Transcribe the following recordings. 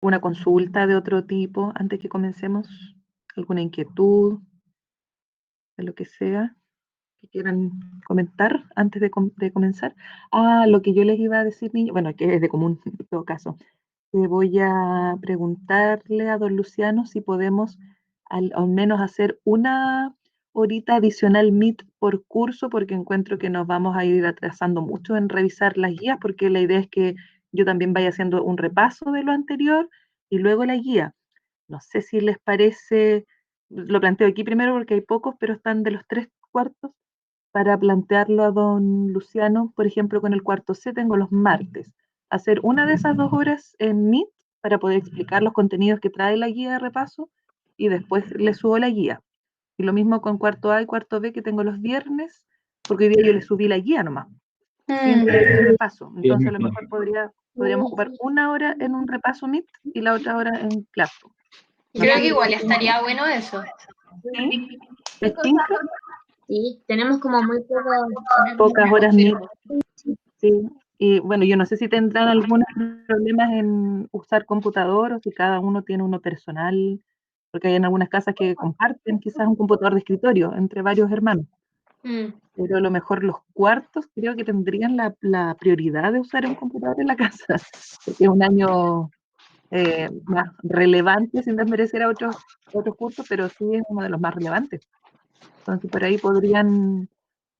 una consulta de otro tipo antes que comencemos, alguna inquietud, de lo que sea que quieran comentar antes de comenzar. Ah, lo que yo les iba a decir, niña, bueno, que es de común en todo caso, que voy a preguntarle a don Luciano si podemos al menos hacer una horita adicional Meet por curso, porque encuentro que nos vamos a ir atrasando mucho en revisar las guías, porque la idea es que yo también vaya haciendo un repaso de lo anterior y luego la guía. No sé si les parece, lo planteo aquí primero porque hay pocos, pero están de los 3 cuartos para plantearlo a don Luciano, por ejemplo, con el cuarto C tengo los martes. Hacer una de esas 2 horas en Meet para poder explicar los contenidos que trae la guía de repaso y después le subo la guía. Y lo mismo con cuarto A y cuarto B que tengo los viernes, porque hoy día yo le subí la guía nomás, sin el repaso. Sí, es Entonces a lo mejor. mejor podríamos ocupar una hora en un repaso Meet y la otra hora en Classroom. No Creo sé que si igual estaría bueno eso. ¿sí? ¿Les tinca? Sí, tenemos como muy Pocas horas Meet. Confirmo. Sí, y bueno, yo no sé si tendrán algunos problemas en usar computador o si cada uno tiene uno personal, porque hay en algunas casas que comparten quizás un computador de escritorio entre varios hermanos, Mm. pero a lo mejor los cuartos creo que tendrían la prioridad de usar un computador en la casa, porque es un año más relevante, sin desmerecer a otros cursos, pero sí es uno de los más relevantes. Entonces, por ahí podrían,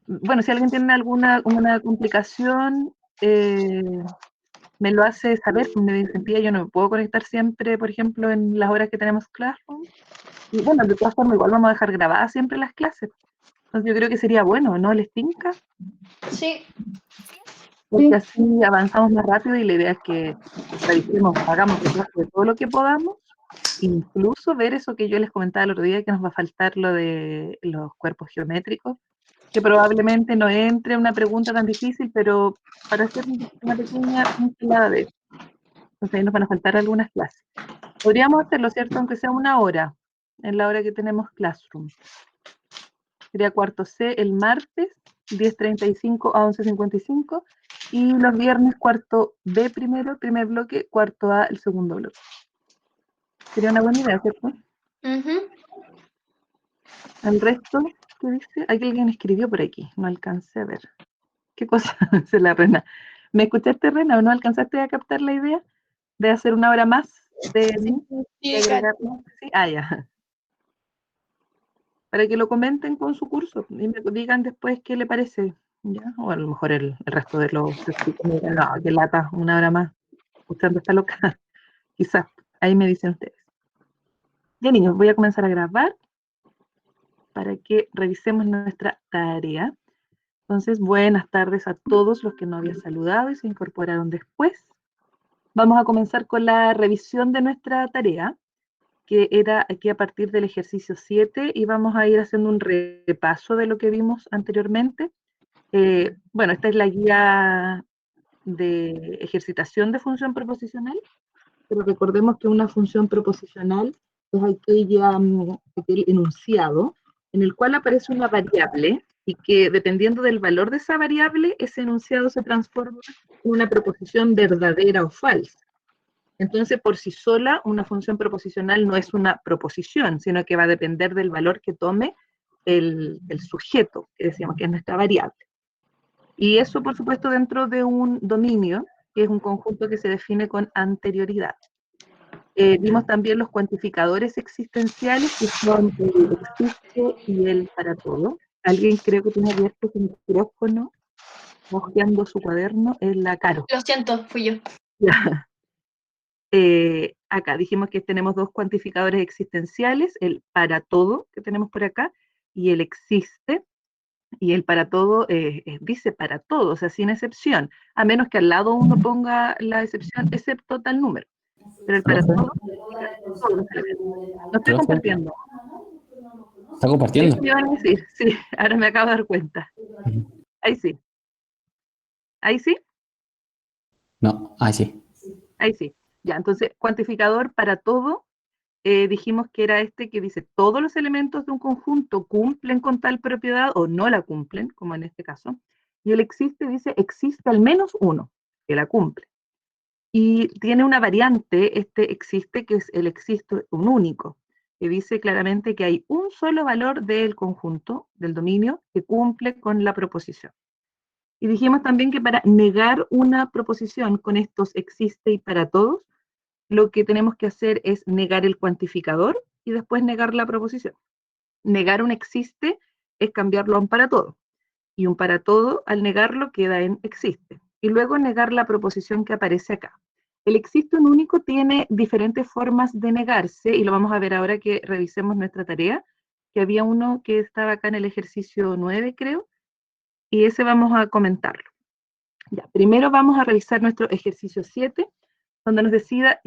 bueno, si alguien tiene alguna una complicación, me lo hace saber, me dicen, tía, yo no me puedo conectar siempre, por ejemplo, en las horas que tenemos Classroom. Y bueno, de todas formas, igual vamos a dejar grabadas siempre las clases. Entonces yo creo que sería bueno, ¿no? ¿Les tinca? Sí. Porque así avanzamos más rápido y la idea es que revisemos, hagamos repaso de todo lo que podamos, incluso ver eso que yo les comentaba el otro día, que nos va a faltar lo de los cuerpos geométricos, que probablemente no entre una pregunta tan difícil, pero para hacer una pequeña pincelada de eso. Entonces ahí nos van a faltar algunas clases. Podríamos hacerlo, ¿cierto? Aunque sea una hora, en la hora que tenemos Classroom. Sería cuarto C el martes, 10:35 a 11:55, y los viernes cuarto B primero, primer bloque, cuarto A el segundo bloque. Sería una buena idea, ¿cierto? El resto, ¿qué dice? Aquí alguien escribió por aquí, no alcancé a ver. ¿Qué cosa? Dice la Rena. ¿Me escuchaste, Rena, o no alcanzaste a captar la idea de hacer una hora más de agregar? ¿Sí? Ah, ya. Para que lo comenten con su curso y me digan después qué le parece, ¿ya? O a lo mejor el resto de los digan, no, qué lata, una hora más, escuchando esta loca, quizás, ahí me dicen ustedes. Ya niños, voy a comenzar a grabar para que revisemos nuestra tarea. Entonces, buenas tardes a todos los que no había saludado y se incorporaron después. Vamos a comenzar con la revisión de nuestra tarea, que era aquí a partir del ejercicio 7 y vamos a ir haciendo un repaso de lo que vimos anteriormente. Bueno, esta es la guía de ejercitación de función proposicional, pero recordemos que una función proposicional es aquel enunciado en el cual aparece una variable y que dependiendo del valor de esa variable, ese enunciado se transforma en una proposición verdadera o falsa. Entonces, por sí sola, una función proposicional no es una proposición, sino que va a depender del valor que tome el sujeto, que decíamos que es nuestra variable. Y eso, por supuesto, dentro de un dominio, que es un conjunto que se define con anterioridad. Vimos también los cuantificadores existenciales, que son el existe y el para todo. Alguien creo que tiene abierto su micrófono, hojeando su cuaderno, es la Caro. Lo siento, fui yo. Acá dijimos que tenemos 2 cuantificadores existenciales, el para todo que tenemos por acá y el existe, y el para todo dice para todo, o sea, sin excepción, a menos que al lado uno ponga la excepción excepto tal número, pero el para Profe, todo significa todos los elementos. Lo estoy profe, compartiendo. ¿está compartiendo? ¿Qué iban a decir? Sí, ahora me acabo de dar cuenta. Ahí sí. Ahí sí. No, ahí sí. Ahí sí. Ya, entonces, cuantificador para todo, dijimos que era este que dice todos los elementos de un conjunto cumplen con tal propiedad o no la cumplen, como en este caso. Y el existe dice existe al menos uno que la cumple. Y tiene una variante, este existe, que es el existe un único, que dice claramente que hay un solo valor del conjunto, del dominio, que cumple con la proposición. Y dijimos también que para negar una proposición con estos existe y para todos, lo que tenemos que hacer es negar el cuantificador y después negar la proposición. Negar un existe es cambiarlo a un para todo. Y un para todo, al negarlo, queda en existe. Y luego negar la proposición que aparece acá. El existe un único tiene diferentes formas de negarse, y lo vamos a ver ahora que revisemos nuestra tarea, que había uno que estaba acá en el ejercicio 9, creo, y ese vamos a comentarlo. Ya, primero vamos a revisar nuestro ejercicio 7, donde nos decía,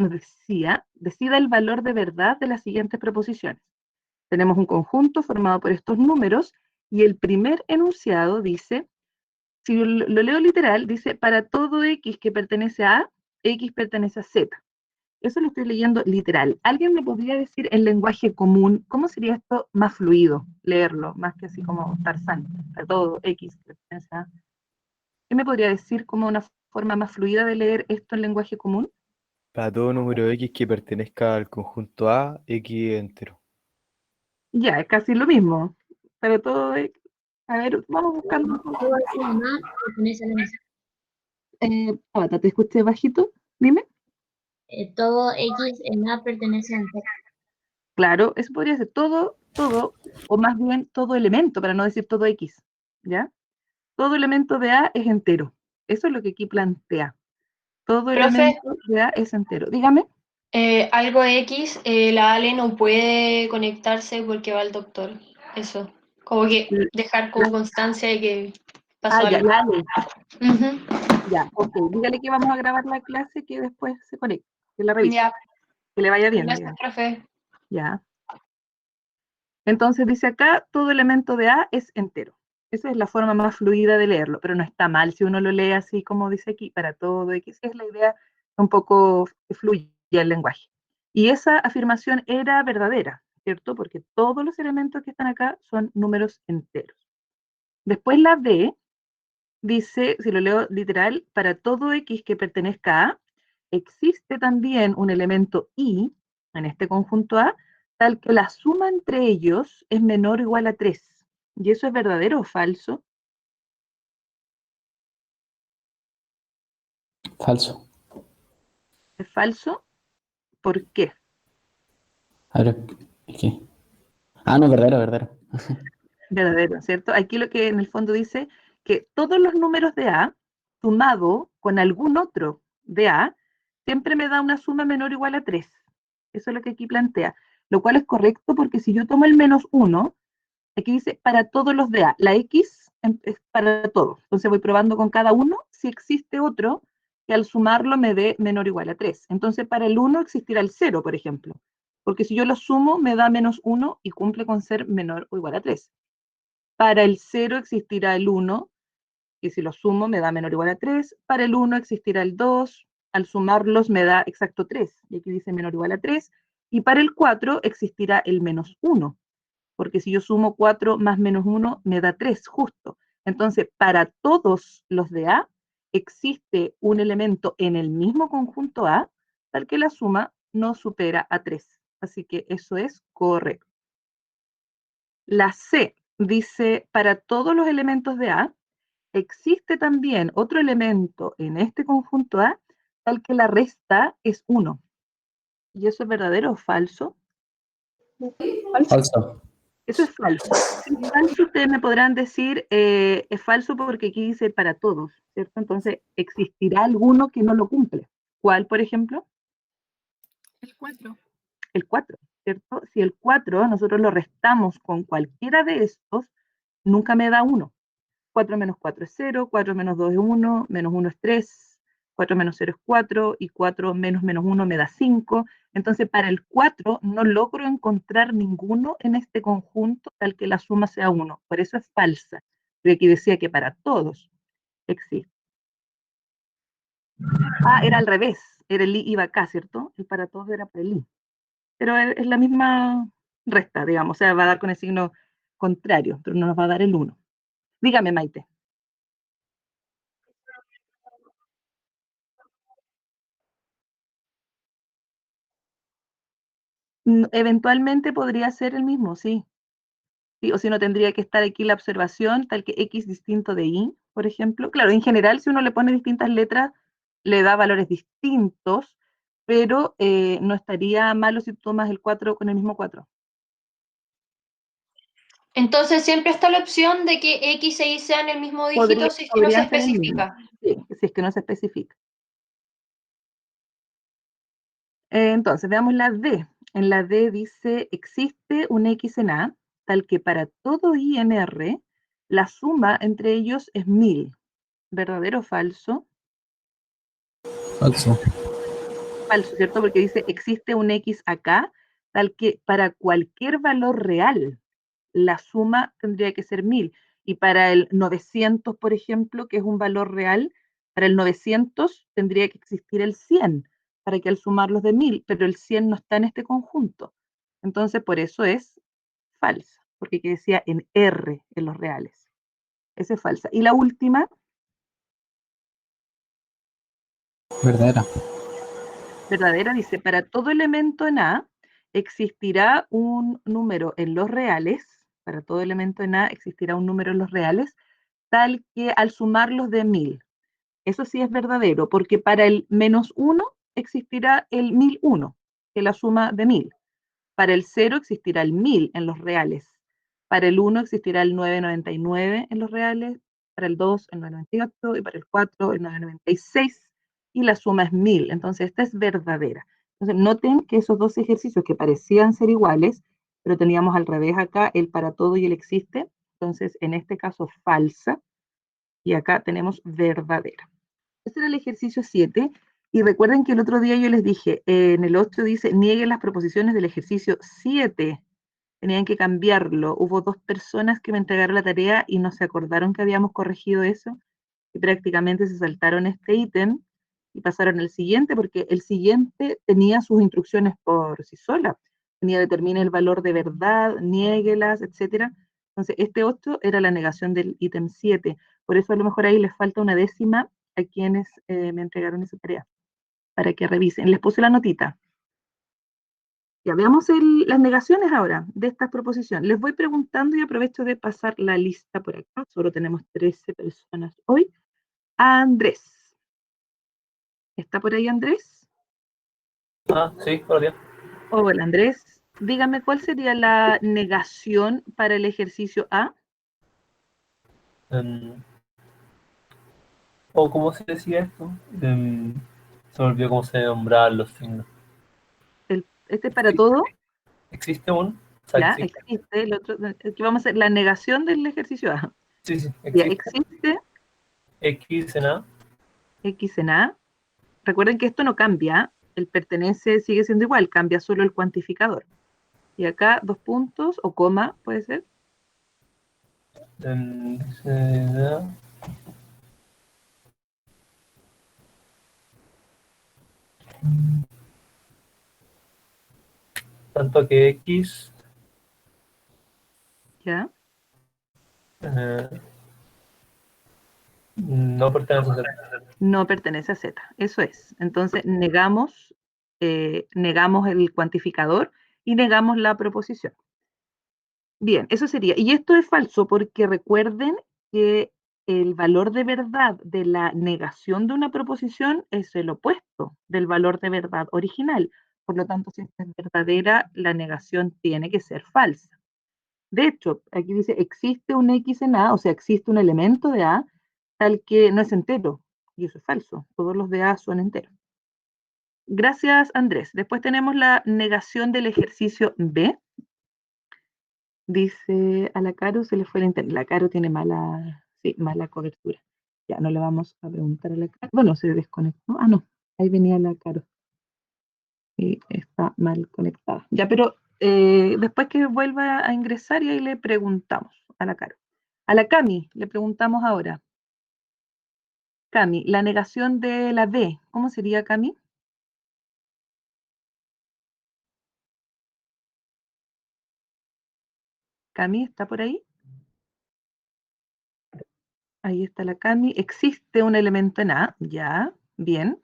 decida el valor de verdad de las siguientes proposiciones. Tenemos un conjunto formado por estos números, y el primer enunciado dice, si lo leo literal, dice, para todo X que pertenece a A, X pertenece a Z. Eso lo estoy leyendo literal. ¿Alguien me podría decir en lenguaje común cómo sería esto más fluido, leerlo, más que así como Tarzán, para todo X que pertenece a A? ¿Qué me podría decir como una forma más fluida de leer esto en lenguaje común? Para todo número X que pertenezca al conjunto A, X entero. Ya, es casi lo mismo. Para todo X. A ver, vamos buscando un poco. Todo X en A pertenece a la misma. Tabata, te escuché bajito, dime. Todo X en A pertenece a un Z. Claro, eso podría ser todo, o más bien todo elemento, para no decir todo X, ¿ya? Todo elemento de A es entero. Eso es lo que aquí plantea. Todo Profe, elemento de A es entero. Dígame. algo X, la Ale no puede conectarse porque va al doctor. Eso. Como que dejar como constancia de que pasó Ya, algo. dale. Ujú. Ya, ok. Dígale que vamos a grabar la clase que después se conecte, que la revise, Ya, que le vaya bien, gracias, digamos. profe. Ya. Entonces dice acá, todo elemento de A es entero. Esa es la forma más fluida de leerlo, pero no está mal si uno lo lee así como dice aquí, para todo X, es la idea un poco que fluye el lenguaje. Y esa afirmación era verdadera, ¿cierto? Porque todos los elementos que están acá son números enteros. Después la B dice, si lo leo literal, para todo X que pertenezca a, existe también un elemento Y en este conjunto A, tal que la suma entre ellos es menor o igual a 3. ¿Y eso es verdadero o falso? Falso. ¿Es falso? ¿Por qué? A ver, ¿qué? Ah, no, verdadero, verdadero. Verdadero, ¿cierto? Aquí lo que en el fondo dice que todos los números de A, sumado con algún otro de A, siempre me da una suma menor o igual a 3. Eso es lo que aquí plantea. Lo cual es correcto porque si yo tomo el menos 1, aquí dice para todos los de A, la X es para todos. Entonces voy probando con cada uno si existe otro que al sumarlo me dé menor o igual a 3. Entonces para el 1 existirá el 0, por ejemplo. Porque si yo lo sumo me da menos 1 y cumple con ser menor o igual a 3. Para el 0 existirá el 1, y si lo sumo me da menor o igual a 3. Para el 1 existirá el 2, al sumarlos me da exacto 3, y aquí dice menor o igual a 3. Y para el 4 existirá el menos 1, porque si yo sumo 4 más menos 1 me da 3, justo. Entonces, para todos los de A, existe un elemento en el mismo conjunto A, tal que la suma no supera a 3. Así que eso es correcto. La C dice, para todos los elementos de A, existe también otro elemento en este conjunto A, tal que la resta es 1. ¿Y eso es verdadero o falso? Falso. Eso es falso. Si es falso, ustedes me podrán decir, es falso porque aquí dice para todos, ¿cierto? Entonces, ¿existirá alguno que no lo cumple? ¿Cuál, por ejemplo? El 4. El 4, ¿cierto? Si el 4 nosotros lo restamos con cualquiera de estos, nunca me da 1. 4 menos 4 es 0, 4 menos 2 es 1, menos 1 es 3, 4 menos 0 es 4, y 4 menos menos 1 me da 5. Entonces, para el 4 no logro encontrar ninguno en este conjunto tal que la suma sea 1. Por eso es falsa. Porque aquí decía que para todos existe. Era al revés. Era el i iba acá, ¿cierto? El para todos era para el i. Pero es la misma resta, digamos. O sea, va a dar con el signo contrario, pero no nos va a dar el 1. Dígame, Maite. Eventualmente podría ser el mismo, sí. Sí, o si no tendría que estar aquí la observación, tal que X distinto de Y, por ejemplo. Claro, en general, si uno le pone distintas letras, le da valores distintos, pero no estaría malo si tú tomas el 4 con el mismo 4. Entonces siempre está la opción de que X e Y sean el mismo dígito si es que no se Podría ser el mismo. especifica. Sí, si es que no se especifica. Entonces, veamos la D. En la D dice, existe un X en A, tal que para todo I en R, la suma entre ellos es 1000. ¿Verdadero o falso? Falso. Falso, ¿cierto? Porque dice, existe un X acá, tal que para cualquier valor real, la suma tendría que ser 1000. Y para el 900, por ejemplo, que es un valor real, para el 900 tendría que existir el 100, para que al sumarlos de 1000, pero el 100 no está en este conjunto. Entonces, por eso es falsa, porque aquí decía en R en los reales. Esa es falsa. Y la última, Verdadera. verdadera, dice, para todo elemento en A existirá un número en los reales, para todo elemento en A existirá un número en los reales, tal que al sumarlos de 1000. Eso sí es verdadero, porque para el -1 existirá el 1001, que es la suma de 1000. Para el 0 existirá el 1000 en los reales. Para el 1 existirá el 999 en los reales. Para el 2 el 998 y para el 4 el 996. Y la suma es 1000. Entonces esta es verdadera. Entonces noten que esos dos ejercicios que parecían ser iguales, pero teníamos al revés acá el para todo y el existe. Entonces en este caso falsa y acá tenemos verdadera. Este era el ejercicio 7. Y recuerden que el otro día yo les dije, en el 8 dice, nieguen las proposiciones del ejercicio 7. Tenían que cambiarlo. Hubo 2 personas que me entregaron la tarea y no se acordaron que habíamos corregido eso. Y prácticamente se saltaron este ítem y pasaron al siguiente, porque el siguiente tenía sus instrucciones por sí sola. Tenía determine el valor de verdad, niéguelas, etcétera. Entonces, este 8 era la negación del ítem 7. Por eso a lo mejor ahí les falta una décima a quienes me entregaron esa tarea, para que revisen. Les puse la notita. Ya veamos las negaciones ahora de estas proposiciones. Les voy preguntando y aprovecho de pasar la lista por acá. Solo tenemos 13 personas hoy. Andrés. ¿Está por ahí Andrés? Sí, buenos días. Hola Andrés. Dígame, ¿cuál sería la negación para el ejercicio A? ¿O cómo se decía esto? Se me olvidó cómo se nombraban los signos. Este es para todo. ¿Existe un? O sea, Ya, existe. existe. El otro, aquí vamos a hacer la negación del ejercicio A. Sí, Ya, existe. existe X en A. X en A. Recuerden que esto no cambia, el pertenece sigue siendo igual, cambia solo el cuantificador. Y acá 2 puntos o coma, puede ser. X en A. Tanto que X ¿Ya? no pertenece a Z. No pertenece a Z, eso es. Entonces negamos el cuantificador y negamos la proposición. Bien, eso sería. Y esto es falso porque recuerden que el valor de verdad de la negación de una proposición es el opuesto del valor de verdad original. Por lo tanto, si esta es verdadera, la negación tiene que ser falsa. De hecho, aquí dice, existe un X en A, o sea, existe un elemento de A tal que no es entero. Y eso es falso. Todos los de A son enteros. Gracias, Andrés. Después tenemos la negación del ejercicio B. Dice, a la Caro se le fue el internet. La Caro tiene mala cobertura. Ya no le vamos a preguntar a la Caro. Bueno, se desconectó. Ah, no, ahí venía la Caro. Y está mal conectada. Ya, pero después que vuelva a ingresar y ahí le preguntamos a la Caro. A la Cami le preguntamos ahora. Cami, la negación de la B, ¿cómo sería, Cami? Cami, ¿está por ahí? Ahí está la Cami. Existe un elemento en A, ya, bien.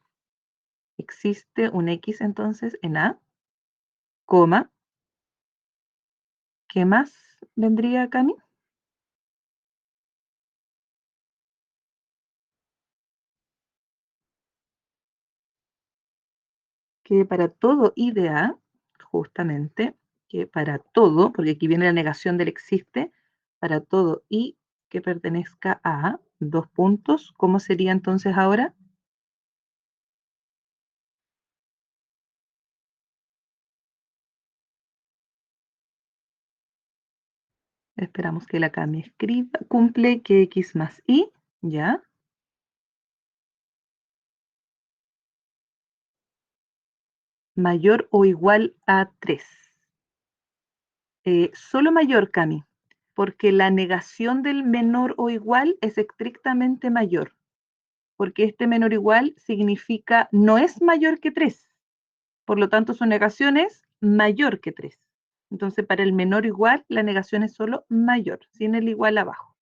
Existe un X entonces en A. coma. ¿Qué más vendría, Cami? Que para todo I de A, justamente, que para todo, porque aquí viene la negación del existe, para todo I que pertenezca a, dos puntos, ¿cómo sería entonces ahora? Esperamos que la Cami escriba, cumple que X más Y, ¿ya? Mayor o igual a 3. Solo mayor, Cami, porque la negación del menor o igual es estrictamente mayor, porque este menor o igual significa no es mayor que 3, por lo tanto su negación es mayor que 3. Entonces para el menor o igual la negación es solo mayor, sin el igual abajo.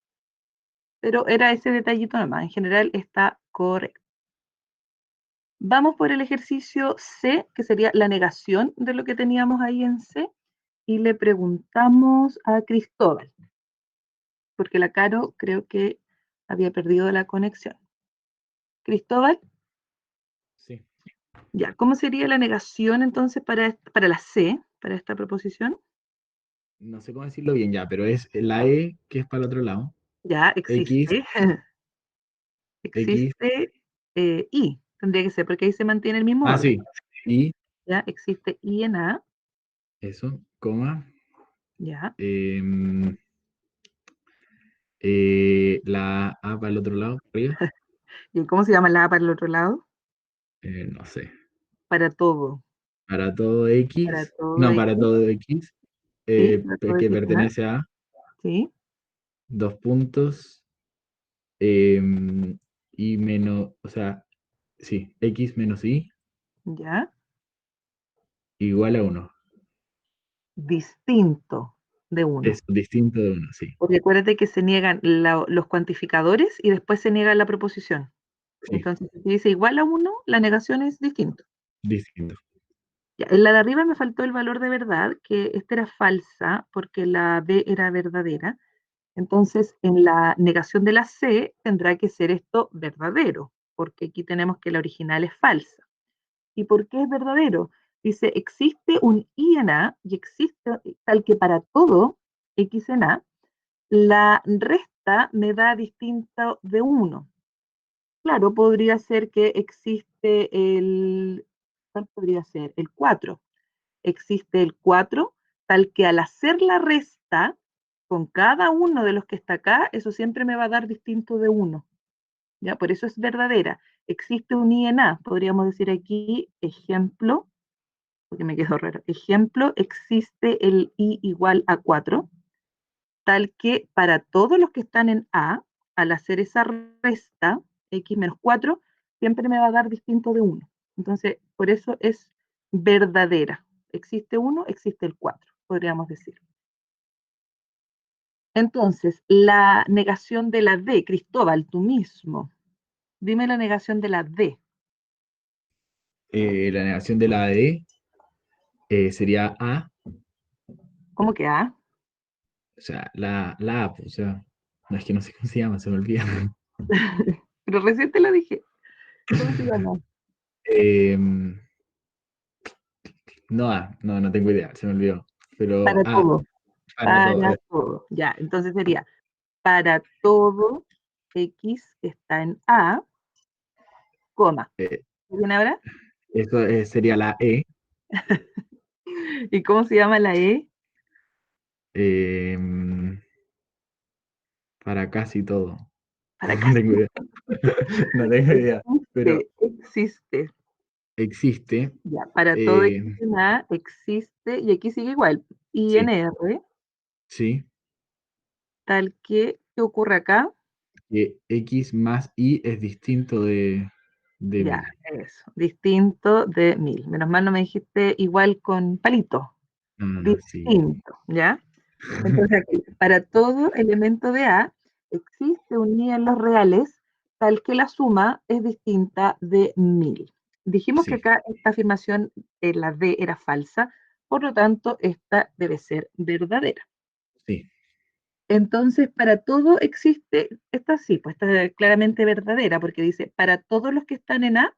Pero era ese detallito nomás, en general está correcto. Vamos por el ejercicio C, que sería la negación de lo que teníamos ahí en C, y le preguntamos a Cristóbal, porque la Caro creo que había perdido la conexión. Cristóbal, Sí. ya, ¿cómo sería la negación entonces para la C, para esta proposición? No sé cómo decirlo bien ya, pero es la E que es para el otro lado. Ya, X, existe, X. existe I, tendría que ser, porque ahí se mantiene el mismo Ah, orden. sí. Y Ya, existe I en A, eso, coma. ya, em, la A para el otro lado, arriba. ¿y cómo se llama la A para el otro lado? No sé. Para todo, Para todo para X. todo No, X, para todo X. ¿sí? Para todo Que X en A, pertenece a ¿sí? dos puntos. Y menos, o sea, sí, X menos Y Ya, igual a 1. distinto de uno. Es distinto de 1, sí. Porque acuérdate que se niegan los cuantificadores y después se niega la proposición. Sí, Entonces, si dice igual a 1, la negación es distinto. distinto. Ya, en la de arriba me faltó el valor de verdad, que esta era falsa porque la B era verdadera. Entonces, en la negación de la C tendrá que ser esto verdadero, porque aquí tenemos que la original es falsa. ¿Y por qué es verdadero? Dice, existe un I en A y existe tal que para todo X en A, la resta me da distinto de 1. Claro, podría ser que existe ¿cuál podría ser? El 4. Existe el 4, tal que al hacer la resta con cada uno de los que está acá, eso siempre me va a dar distinto de 1. ¿Ya? Por eso es verdadera. Existe un I en A, podríamos decir aquí, ejemplo, porque me quedó raro. Ejemplo, existe el I igual a 4, tal que para todos los que están en A, al hacer esa resta, X menos 4, siempre me va a dar distinto de 1. Entonces, por eso es verdadera. Existe 1, existe el 4, podríamos decir. Entonces, la negación de la D, Cristóbal, tú mismo. Dime la negación de la D. La negación de la D sería A, ¿Cómo que A? o sea, la A, pues, o sea, no es que no sé cómo se llama, se me olvida. Pero recién te lo dije. ¿Cómo se llama? Em, no A, no tengo idea, se me olvidó. Pero Para A, todo. para todo. Para todo. Ya, entonces sería para todo X que está en A, coma. Eh, ¿Bien ahora? Eso sería la E. ¿Y cómo se llama la E? em, para casi todo. Para No casi tengo idea. No tengo idea. Pero existe. existe. Ya, para todo X eh, en A existe, y aquí sigue igual, sí, INR, sí. tal que, ¿qué ocurre acá? Que X más Y es distinto de Ya, 1000. eso, distinto de 1000. Menos mal no me dijiste igual con palito, No, sí. distinto, ¿ya? Entonces aquí, para todo elemento de A, existe un I en los reales tal que la suma es distinta de 1000. Dijimos que Sí, acá esta afirmación, la D, era falsa, Por lo tanto, esta debe ser verdadera. Sí. Entonces, para todo existe, esta sí, pues esta es claramente verdadera, porque dice, para todos los que están en A,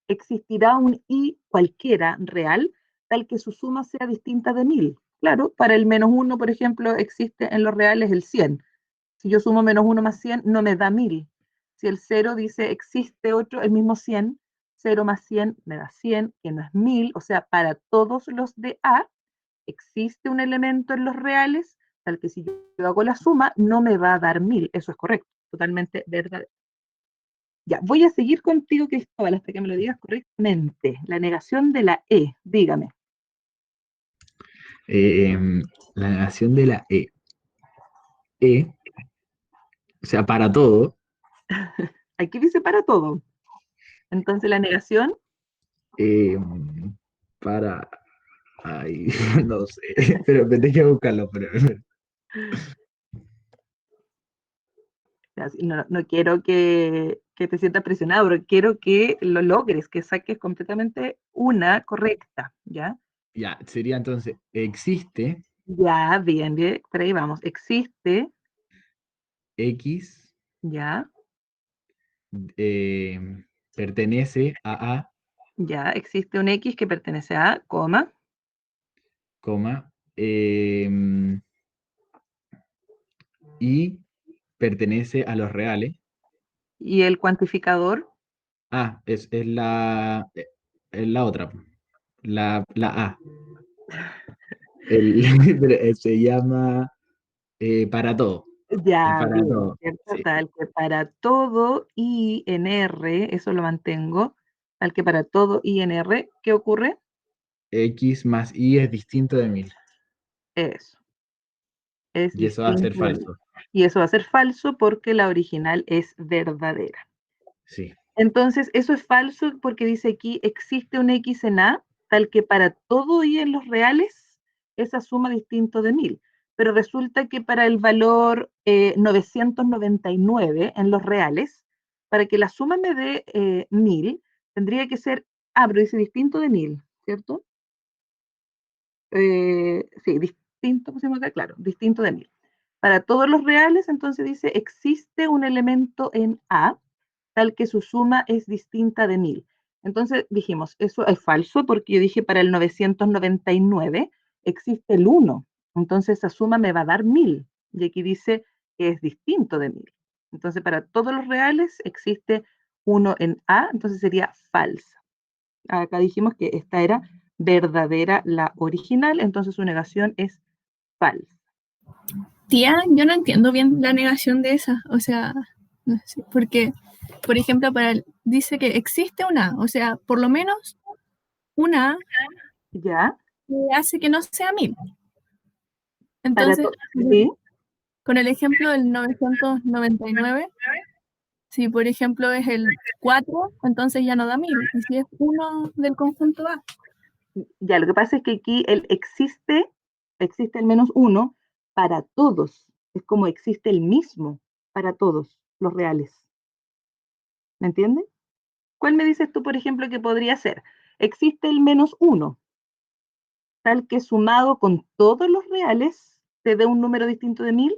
existirá un I cualquiera real, tal que su suma sea distinta de 1000. Claro, para el -1, por ejemplo, existe en los reales el 100. Si yo sumo -1 más 100, no me da 1000. Si el 0 dice existe otro, el mismo 100, 0 más 100 me da 100, que no es 1000. O sea, para todos los de A, existe un elemento en los reales, tal que si yo hago la suma, no me va a dar 1000. Eso es correcto, totalmente verdadero. Ya, voy a seguir contigo, Cristóbal, hasta que me lo digas correctamente. La negación de la E, dígame. La negación de la E. E, o sea, para todo, Aquí dice para todo. Entonces la negación, eh, para... Ay, no sé, pero me tengo que buscarlo. no quiero que te sientas presionado, pero quiero que lo logres, que saques completamente una correcta, ¿ya? Ya, sería entonces, existe Ya, bien, bien, por ahí vamos. Existe, X, ya, eh, pertenece a A, ya, existe un X que pertenece a, coma, coma, y pertenece a los reales. y el cuantificador, Ah, es la otra, la A. Pero, se llama para todo. El ya, para bien, todo. ¿cierto? Sí. Tal que para todo I en R, eso lo mantengo, tal que para todo I en R, ¿qué ocurre? X más Y es distinto de 1000. Eso, es Y eso va a ser distinto de mí. falso. Y eso va a ser falso porque la original es verdadera. Sí. Entonces, eso es falso porque dice aquí, existe un X en A, tal que para todo I en los reales, esa suma distinto de 1000. Pero resulta que para el valor 999 en los reales, para que la suma me dé 1000, tendría que ser, pero dice distinto de 1000, ¿cierto? Sí, distinto, pusimos acá, claro, distinto de 1000. Para todos los reales, entonces dice, existe un elemento en A, tal que su suma es distinta de 1000. Entonces dijimos, eso es falso porque yo dije para el 999 existe el 1. Entonces esa suma me va a dar 1000. Y aquí dice que es distinto de 1000. Entonces para todos los reales existe 1 en A, entonces sería falsa. Acá dijimos que esta era verdadera la original, entonces su negación es falsa. Tía, yo no entiendo bien la negación de esa. O sea, no sé, porque, por ejemplo, dice que existe una, o sea, por lo menos una ¿Ya? que hace que no sea 1000. Para Entonces, ¿sí? con el ejemplo del 999, si por ejemplo es el 4, entonces ya no da 1000. Y si es uno del conjunto A, Ya, lo que pasa es que aquí existe el -1 para todos. Es como existe el mismo para todos los reales. ¿Me entiendes? ¿Cuál me dices tú, por ejemplo, que podría ser? Existe el -1, tal que sumado con todos los reales te dé un número distinto de 1000.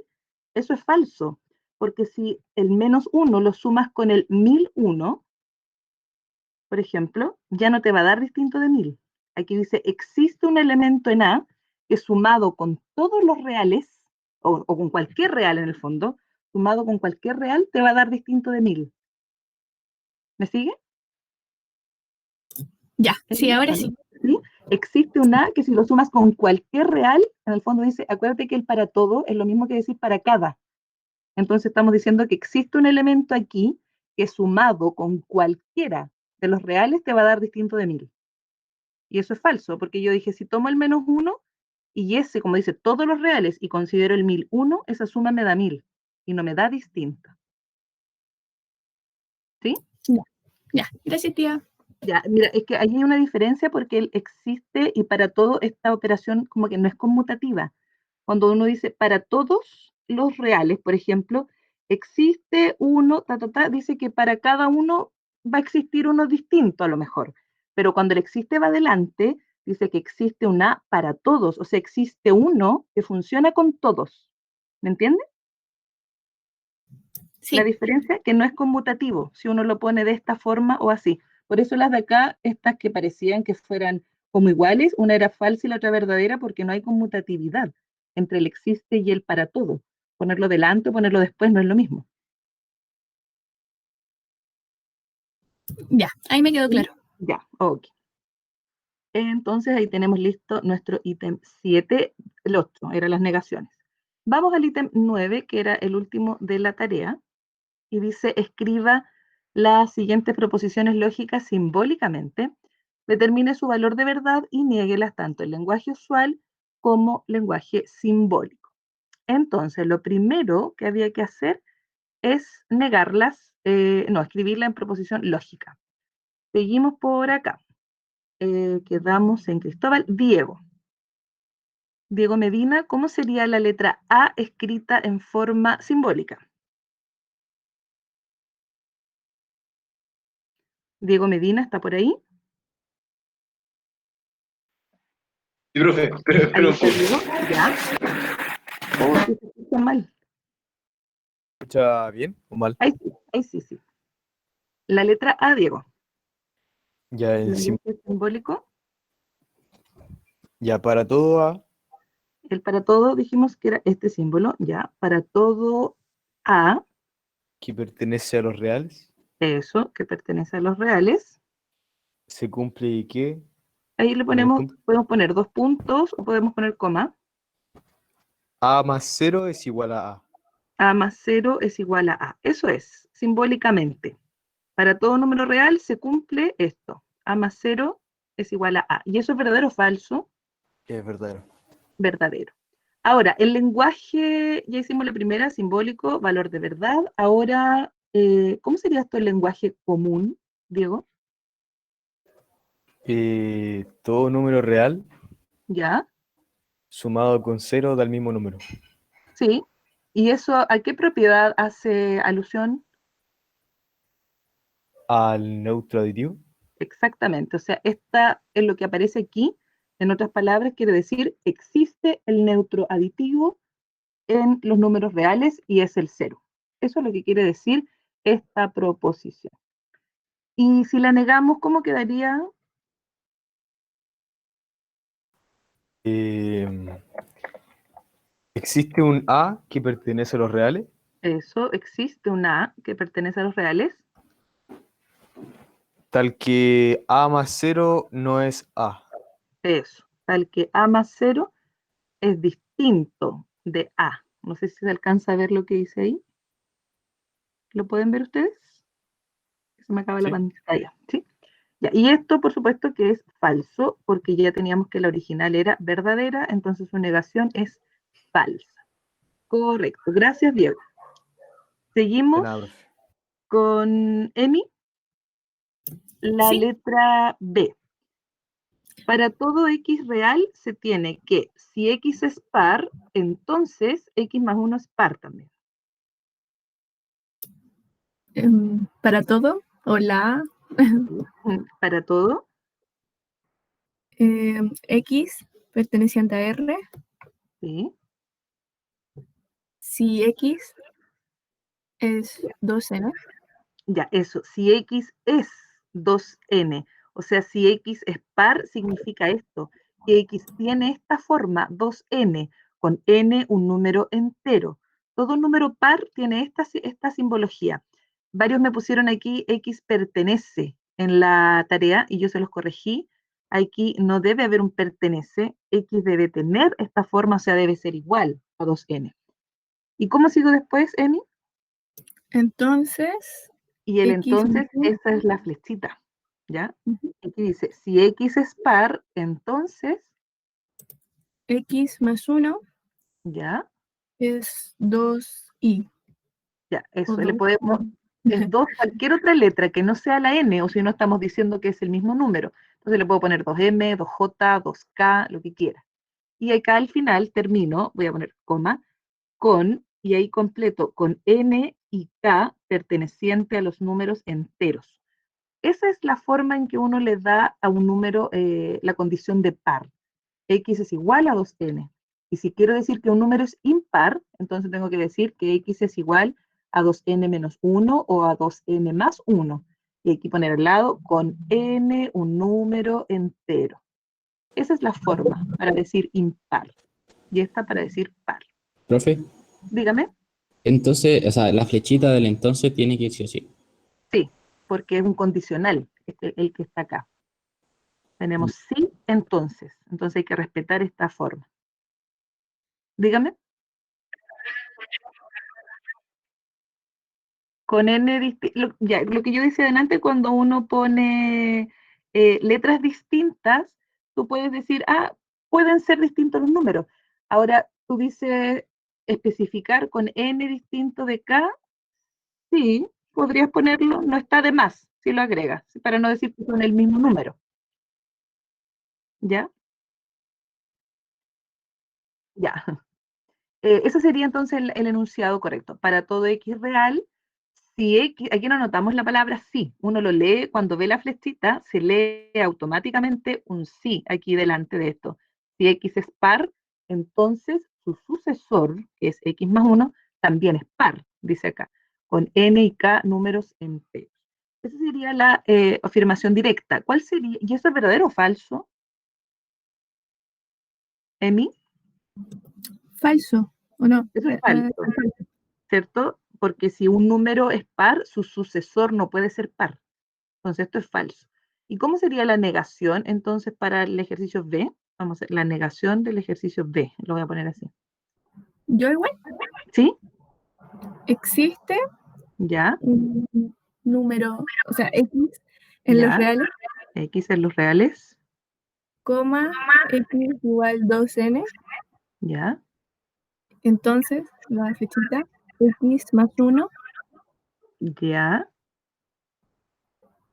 Eso es falso, porque si el -1 lo sumas con el 1001, por ejemplo, ya no te va a dar distinto de 1000. Aquí dice, existe un elemento en A que sumado con todos los reales, o con cualquier real en el fondo, sumado con cualquier real, te va a dar distinto de 1000. ¿Me sigue? ya, sí, ahora sí. ¿Sí? Existe un A que si lo sumas con cualquier real, en el fondo dice, acuérdate que el para todo es lo mismo que decir para cada. Entonces estamos diciendo que existe un elemento aquí que sumado con cualquiera de los reales te va a dar distinto de 1000. Y eso es falso, porque yo dije, si tomo el -1 y ese, como dice, todos los reales y considero el 1001, esa suma me da 1000 y no me da distinta. ¿Sí? Ya, gracias, tía. Ya, mira, es que ahí hay una diferencia porque él existe y para todo esta operación como que no es conmutativa. Cuando uno dice para todos los reales, por ejemplo, existe uno, dice que para cada uno va a existir uno distinto a lo mejor. Pero cuando el existe va adelante, dice que existe un A para todos, o sea, existe uno que funciona con todos. ¿Me entiende? La Sí, diferencia es que no es conmutativo, si uno lo pone de esta forma o así. Por eso las de acá, estas que parecían que fueran como iguales, una era falsa y la otra verdadera, porque no hay conmutatividad entre el existe y el para todo. Ponerlo delante o ponerlo después no es lo mismo. ya, ahí me quedó claro. Ya, ok. Entonces ahí tenemos listo nuestro ítem 7, el 8, eran las negaciones. Vamos al ítem 9, que era el último de la tarea, y dice, escriba las siguientes proposiciones lógicas simbólicamente, determine su valor de verdad y niéguelas tanto en lenguaje usual como lenguaje simbólico. Entonces, lo primero que había que hacer es negarlas, no, escribirla en proposición lógica. Seguimos por acá. Quedamos en Cristóbal. Diego. Diego Medina, ¿cómo sería la letra A escrita en forma simbólica? Diego Medina, ¿está por ahí? Sí, profe, pero Ahí espera un está poco. Diego, ya. Oh, sí, se escucha mal. ¿Escucha bien o mal? Ahí sí, sí. La letra A, Diego. Ya, Lenguaje simbólico. ya para todo A, El para todo dijimos que era este símbolo, ya. Para todo A, que pertenece a los reales, eso, que pertenece a los reales. se cumple y que, Ahí le con el ponemos, punto, podemos poner 2 puntos o podemos poner coma. A más 0 es igual a A. A más 0 es igual a A. Eso es, simbólicamente. Para todo número real se cumple esto. A más 0 es igual a A. ¿Y eso es verdadero o falso? Es verdadero. Verdadero. Ahora, el lenguaje, ya hicimos la primera, simbólico, valor de verdad. Ahora, ¿cómo sería esto el lenguaje común, Diego? Todo número real ¿Ya? sumado con 0 da el mismo número. Sí. ¿Y eso a qué propiedad hace alusión? Al neutro aditivo. Exactamente. O sea, esta es lo que aparece aquí. En otras palabras, quiere decir, existe el neutro aditivo en los números reales y es el 0. Eso es lo que quiere decir esta proposición. Y si la negamos, ¿cómo quedaría? Eh, ¿Existe un A que pertenece a los reales? Eso, existe una A que pertenece a los reales. Tal que A más 0 no es A. Eso, tal que A más 0 es distinto de A. No sé si se alcanza a ver lo que dice ahí. ¿Lo pueden ver ustedes? Se me acaba la ¿Sí? pantalla, ¿sí? Ya, y esto, por supuesto, que es falso, porque ya teníamos que la original era verdadera, entonces su negación es falsa. Correcto. Gracias, Diego. De Seguimos nada, profe. con Emi, la Sí, letra B. Para todo X real se tiene que, si X es par, entonces X más 1 es par también. para todo, o la A, Para todo, X perteneciente a R, sí. si X es 2N, Ya, eso. Si X es 2n, o sea, si X es par, significa esto, que X tiene esta forma, 2n, con n un número entero. Todo número par tiene esta simbología. Varios me pusieron aquí X pertenece en la tarea y yo se los corregí. Aquí no debe haber un pertenece, X debe tener esta forma, o sea, debe ser igual a 2n. ¿Y cómo sigo después, Emi? entonces Y el X más entonces, 1, esa es la flechita, ¿ya? Aquí dice, si X es par, entonces, X más 1 ¿ya? es 2Y, Ya, o eso, le 2. podemos, es 2, cualquier otra letra que no sea la N, o si no estamos diciendo que es el mismo número. Entonces le puedo poner 2M, 2J, 2K, lo que quiera. Y acá al final termino, voy a poner coma, con, y ahí completo, con N y K perteneciente a los números enteros. esa es la forma en que uno le da a un número la condición de par. X es igual a 2n. Y si quiero decir que un número es impar, entonces tengo que decir que X es igual a 2n menos 1 o a 2n más 1. Y hay que poner al lado con n un número entero. Esa es la forma para decir impar. Y esta para decir par. Profe, Dígame. entonces, o sea, la flechita del entonces tiene que ir sí o sí. Sí, porque es un condicional, el que está acá. Tenemos sí, entonces. Entonces hay que respetar esta forma. Dígame. Con n ya, lo que yo decía adelante, cuando uno pone letras distintas, tú puedes decir, pueden ser distintos los números. Ahora, tú dices especificar con n distinto de k, sí, podrías ponerlo, no está de más si lo agregas, para no decir que son el mismo número. ¿Ya? Ya. Ese sería entonces el enunciado correcto. Para todo x real, si x, aquí no anotamos la palabra sí, uno lo lee, cuando ve la flechita, se lee automáticamente un sí aquí delante de esto. Si x es par, entonces su sucesor, que es x más 1, también es par, dice acá, con n y k números enteros. Esa sería la afirmación directa. ¿Cuál sería? ¿Y eso es verdadero o falso? ¿Emi? Falso, ¿o no? Eso es falso, ¿cierto? Porque si un número es par, su sucesor no puede ser par. Entonces esto es falso. ¿Y cómo sería la negación entonces para el ejercicio B? Vamos a hacer la negación del ejercicio B. Lo voy a poner así. Yo igual. ¿Sí? Existe ¿Ya? un número, o sea, X en los ¿Ya? reales, X en los reales. coma, X igual 2n. ¿Ya? Entonces, la flechita, X más 1 ¿Ya?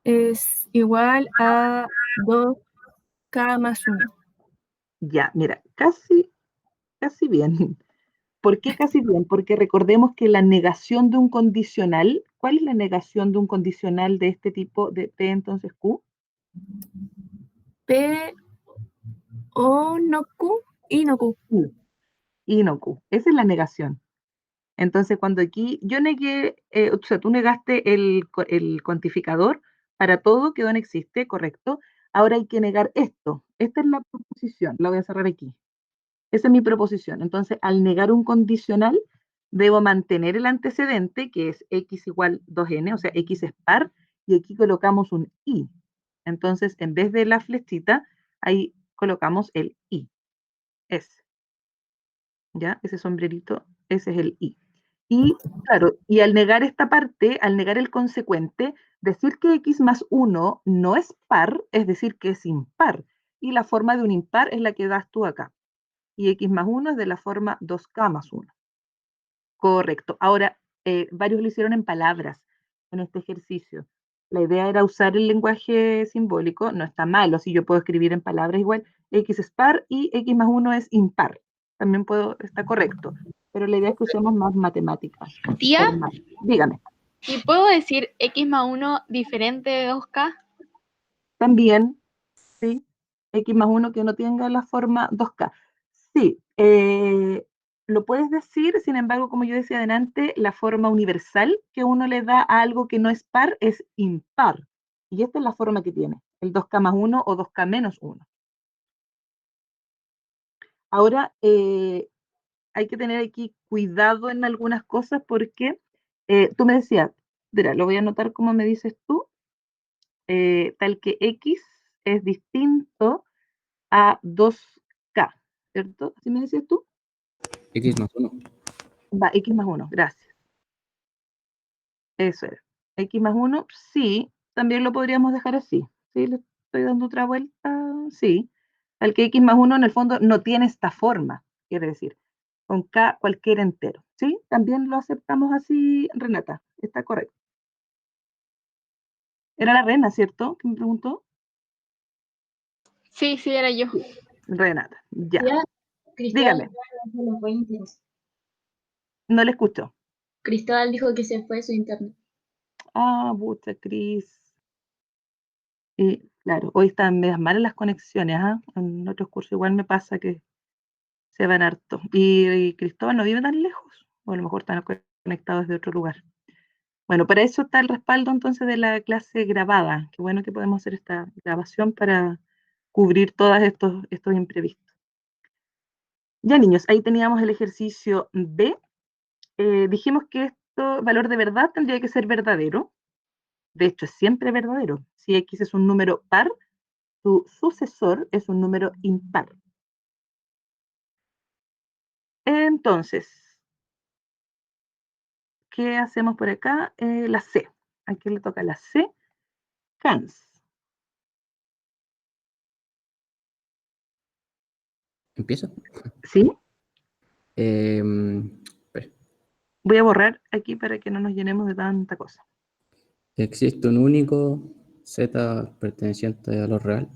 es igual a 2k más 1. Ya. Mira, casi bien. ¿Por qué casi bien? Porque recordemos que la negación de un condicional, ¿cuál es la negación de un condicional de este tipo de P entonces Q? P o no Q y no Q. Q. Y no Q. Esa es la negación. Entonces, cuando aquí yo negué, o sea, tú negaste el cuantificador, para todo quedó en existe, correcto. Ahora hay que negar esto. Esta es la proposición, la voy a cerrar aquí. Esa es mi proposición. Entonces, al negar un condicional, debo mantener el antecedente, que es x igual 2n, o sea, x es par, y aquí colocamos un i. Entonces, en vez de la flechita, ahí colocamos el i. Ese. ¿Ya? Ese sombrerito, ese es el i. Y claro, y al negar esta parte, al negar el consecuente, decir que x más 1 no es par, es decir, que es impar. Y la forma de un impar es la que das tú acá. Y x más 1 es de la forma 2k más 1. Correcto. Ahora, varios lo hicieron en palabras en este ejercicio. La idea era usar el lenguaje simbólico, no está malo, si yo puedo escribir en palabras igual, x es par y x más 1 es impar. También está correcto, pero la idea es que usemos más matemáticas. Tía, Dígame. ¿y puedo decir x más 1 diferente de 2k? También, sí, x más 1 que no tenga la forma 2k. Sí, lo puedes decir, sin embargo, como yo decía adelante, la forma universal que uno le da a algo que no es par es impar. Y esta es la forma que tiene, el 2k más 1 o 2k menos 1. Ahora, hay que tener aquí cuidado en algunas cosas porque tú me decías, mira, lo voy a anotar como me dices tú, tal que x es distinto a 2k, ¿cierto? ¿Así me decías tú? X más 1. Va, x más 1, gracias. Eso es. X más 1, sí, también lo podríamos dejar así. ¿Sí? Le estoy dando otra vuelta, sí. Tal que x más 1 en el fondo no tiene esta forma, quiere decir, con k cualquier entero. ¿Sí? También lo aceptamos así, Renata. Está correcto. Era la Rena, ¿cierto? ¿Que me preguntó? Sí, era yo. Renata, ya. Ya, Cristóbal Dígame, se le fue internet. no le escucho. Cristóbal dijo que se fue su internet. Pucha, Cris. Y claro, hoy están medias malas las conexiones, ¿ah? En otros cursos igual me pasa que se van harto. Y Cristóbal no vive tan lejos, o a lo mejor están conectados desde otro lugar. Bueno, para eso está el respaldo entonces de la clase grabada. Qué bueno que podemos hacer esta grabación para cubrir todos estos imprevistos. Ya, niños, ahí teníamos el ejercicio B. Dijimos que esto, valor de verdad, tendría que ser verdadero. De hecho, es siempre verdadero. Si X es un número par, su sucesor es un número impar. Entonces, ¿qué hacemos por acá? La C. ¿A quién le toca la C? Hans. ¿Empiezo? ¿Sí? Espera. Voy a borrar aquí para que no nos llenemos de tanta cosa. Existe un único Z perteneciente a lo real.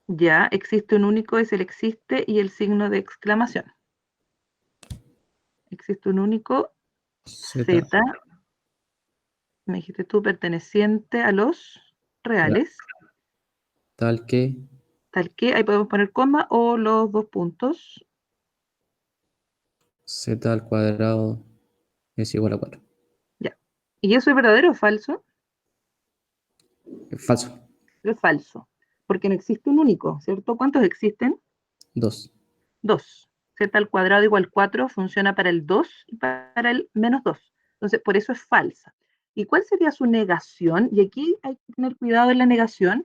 Ya, existe un único, es el existe y el signo de exclamación. Existe un único Z Z, me dijiste tú, perteneciente a los reales, tal que tal que, ahí podemos poner coma o los dos puntos. Z al cuadrado es igual a 4. Ya. ¿Y eso es verdadero o falso? Falso. Es falso, porque no existe un único, ¿cierto? ¿Cuántos existen? 2. 2. Z al cuadrado igual 4 funciona para el 2 y para el menos 2. Entonces, por eso es falsa. ¿Y cuál sería su negación? Y aquí hay que tener cuidado en la negación,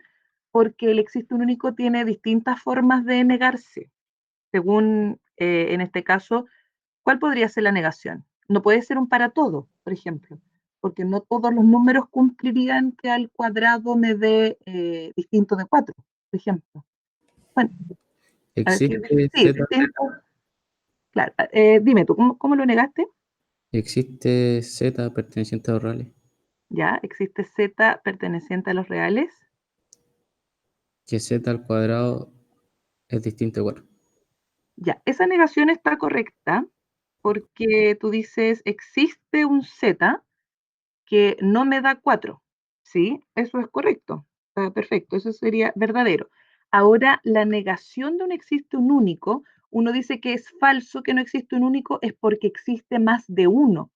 porque el existe un único tiene distintas formas de negarse. Según, en este caso, ¿cuál podría ser la negación? No puede ser un para todo, por ejemplo, porque no todos los números cumplirían que al cuadrado me dé distinto de 4, por ejemplo. Bueno, a ver, Existe sí, Z. distinto. Claro, dime tú, ¿cómo lo negaste? Existe Z perteneciente a los reales. Ya, existe Z perteneciente a los reales. Que Z al cuadrado es distinto a 4. Ya, esa negación está correcta porque tú dices, existe un Z que no me da 4. ¿Sí? Eso es correcto. Perfecto, eso sería verdadero. Ahora, la negación de un existe un único, uno dice que es falso que no existe un único, es porque existe más de uno.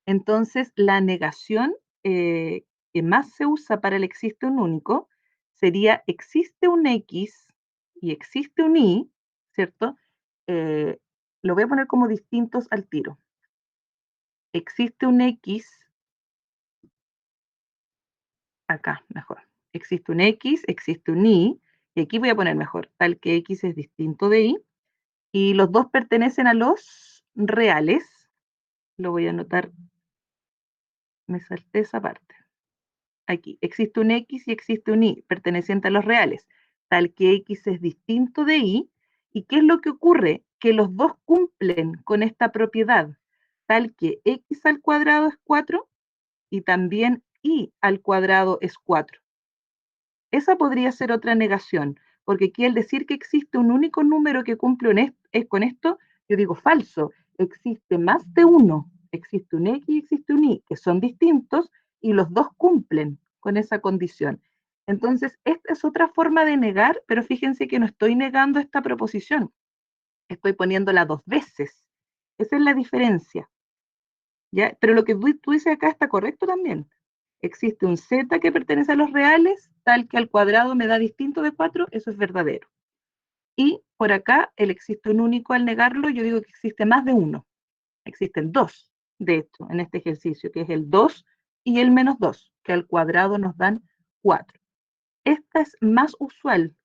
Entonces, la negación que más se usa para el existe un único sería existe un X y existe un Y, ¿cierto? Eh, lo voy a poner como distintos al tiro. Existe un X, acá mejor. Existe un X, existe un Y, y aquí voy a poner mejor, tal que X es distinto de Y, y los dos pertenecen a los reales. Lo voy a anotar, me salté esa parte. Aquí, existe un X y existe un Y perteneciente a los reales, tal que X es distinto de Y. ¿Y qué es lo que ocurre? Que los dos cumplen con esta propiedad, tal que X al cuadrado es 4 y también Y al cuadrado es 4. Esa podría ser otra negación, porque aquí al decir que existe un único número que cumple con esto, yo digo falso, existe más de uno, existe un X y existe un Y, que son distintos y los dos cumplen con esa condición. Entonces, esta es otra forma de negar, pero fíjense que no estoy negando esta proposición, estoy poniéndola dos veces. Esa es la diferencia. ¿Ya? Pero lo que tú dices acá está correcto también. Existe un Z que pertenece a los reales, tal que al cuadrado me da distinto de 4, eso es verdadero. Y por acá, el existe un único al negarlo, yo digo que existe más de uno. Existen dos, de hecho, en este ejercicio, que es el 2 y el menos 2, que al cuadrado nos dan 4. Esta es más usual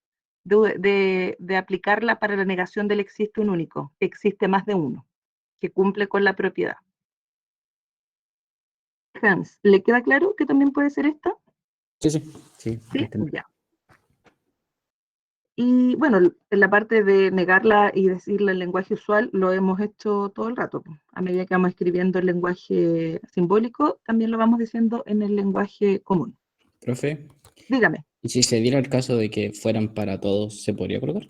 de aplicarla para la negación del existe un único, existe más de uno, que cumple con la propiedad. Hans, ¿le queda claro que también puede ser esta? Sí, sí. Sí, Sí, entendí. ya. Y bueno, en la parte de negarla y decirle el lenguaje usual lo hemos hecho todo el rato. A medida que vamos escribiendo el lenguaje simbólico, también lo vamos diciendo en el lenguaje común. Profe, Dígame. ¿y si se diera el caso de que fueran para todos, se podría colocar?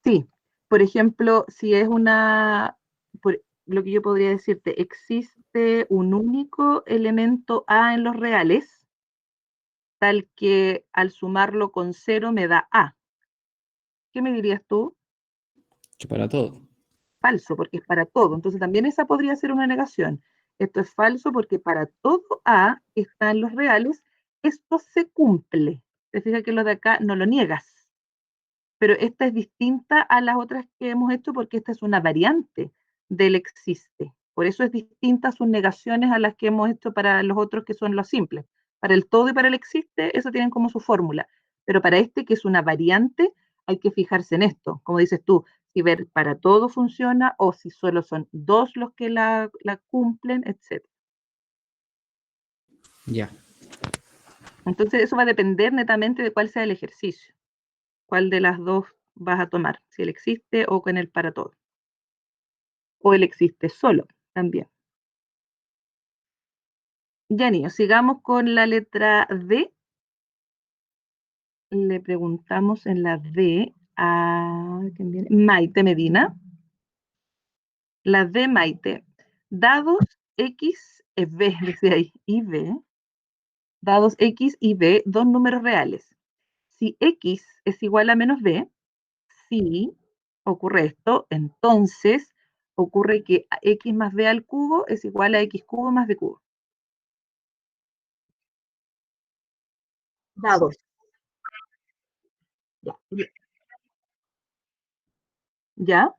Sí, por ejemplo, si es lo que yo podría decirte, existe un único elemento A en los reales, tal que al sumarlo con 0 me da A. ¿Qué me dirías tú? Que para todo. Falso, porque es para todo. Entonces también esa podría ser una negación. Esto es falso porque para todo A que está en los reales, esto se cumple. Te fijas que lo de acá no lo niegas. Pero esta es distinta a las otras que hemos hecho porque esta es una variante del existe. Por eso es distinta a sus negaciones a las que hemos hecho para los otros que son los simples. Para el todo y para el existe, eso tienen como su fórmula. Pero para este, que es una variante, hay que fijarse en esto. Como dices tú, si ver para todo funciona o si solo son dos los que la cumplen, etc. Ya. Entonces eso va a depender netamente de cuál sea el ejercicio. Cuál de las dos vas a tomar, si el existe o con el para todo. O el existe solo también. Ya, niños, sigamos con la letra D. Le preguntamos en la D a ¿quién viene? Maite Medina. La D, Maite. Dados X, B, decía ahí, y B. Dados X y B, dos números reales. Si X es igual a menos B, si ocurre esto, entonces ocurre que X más B al cubo es igual a X cubo más B cubo. Dados. Ya. ¿Ya?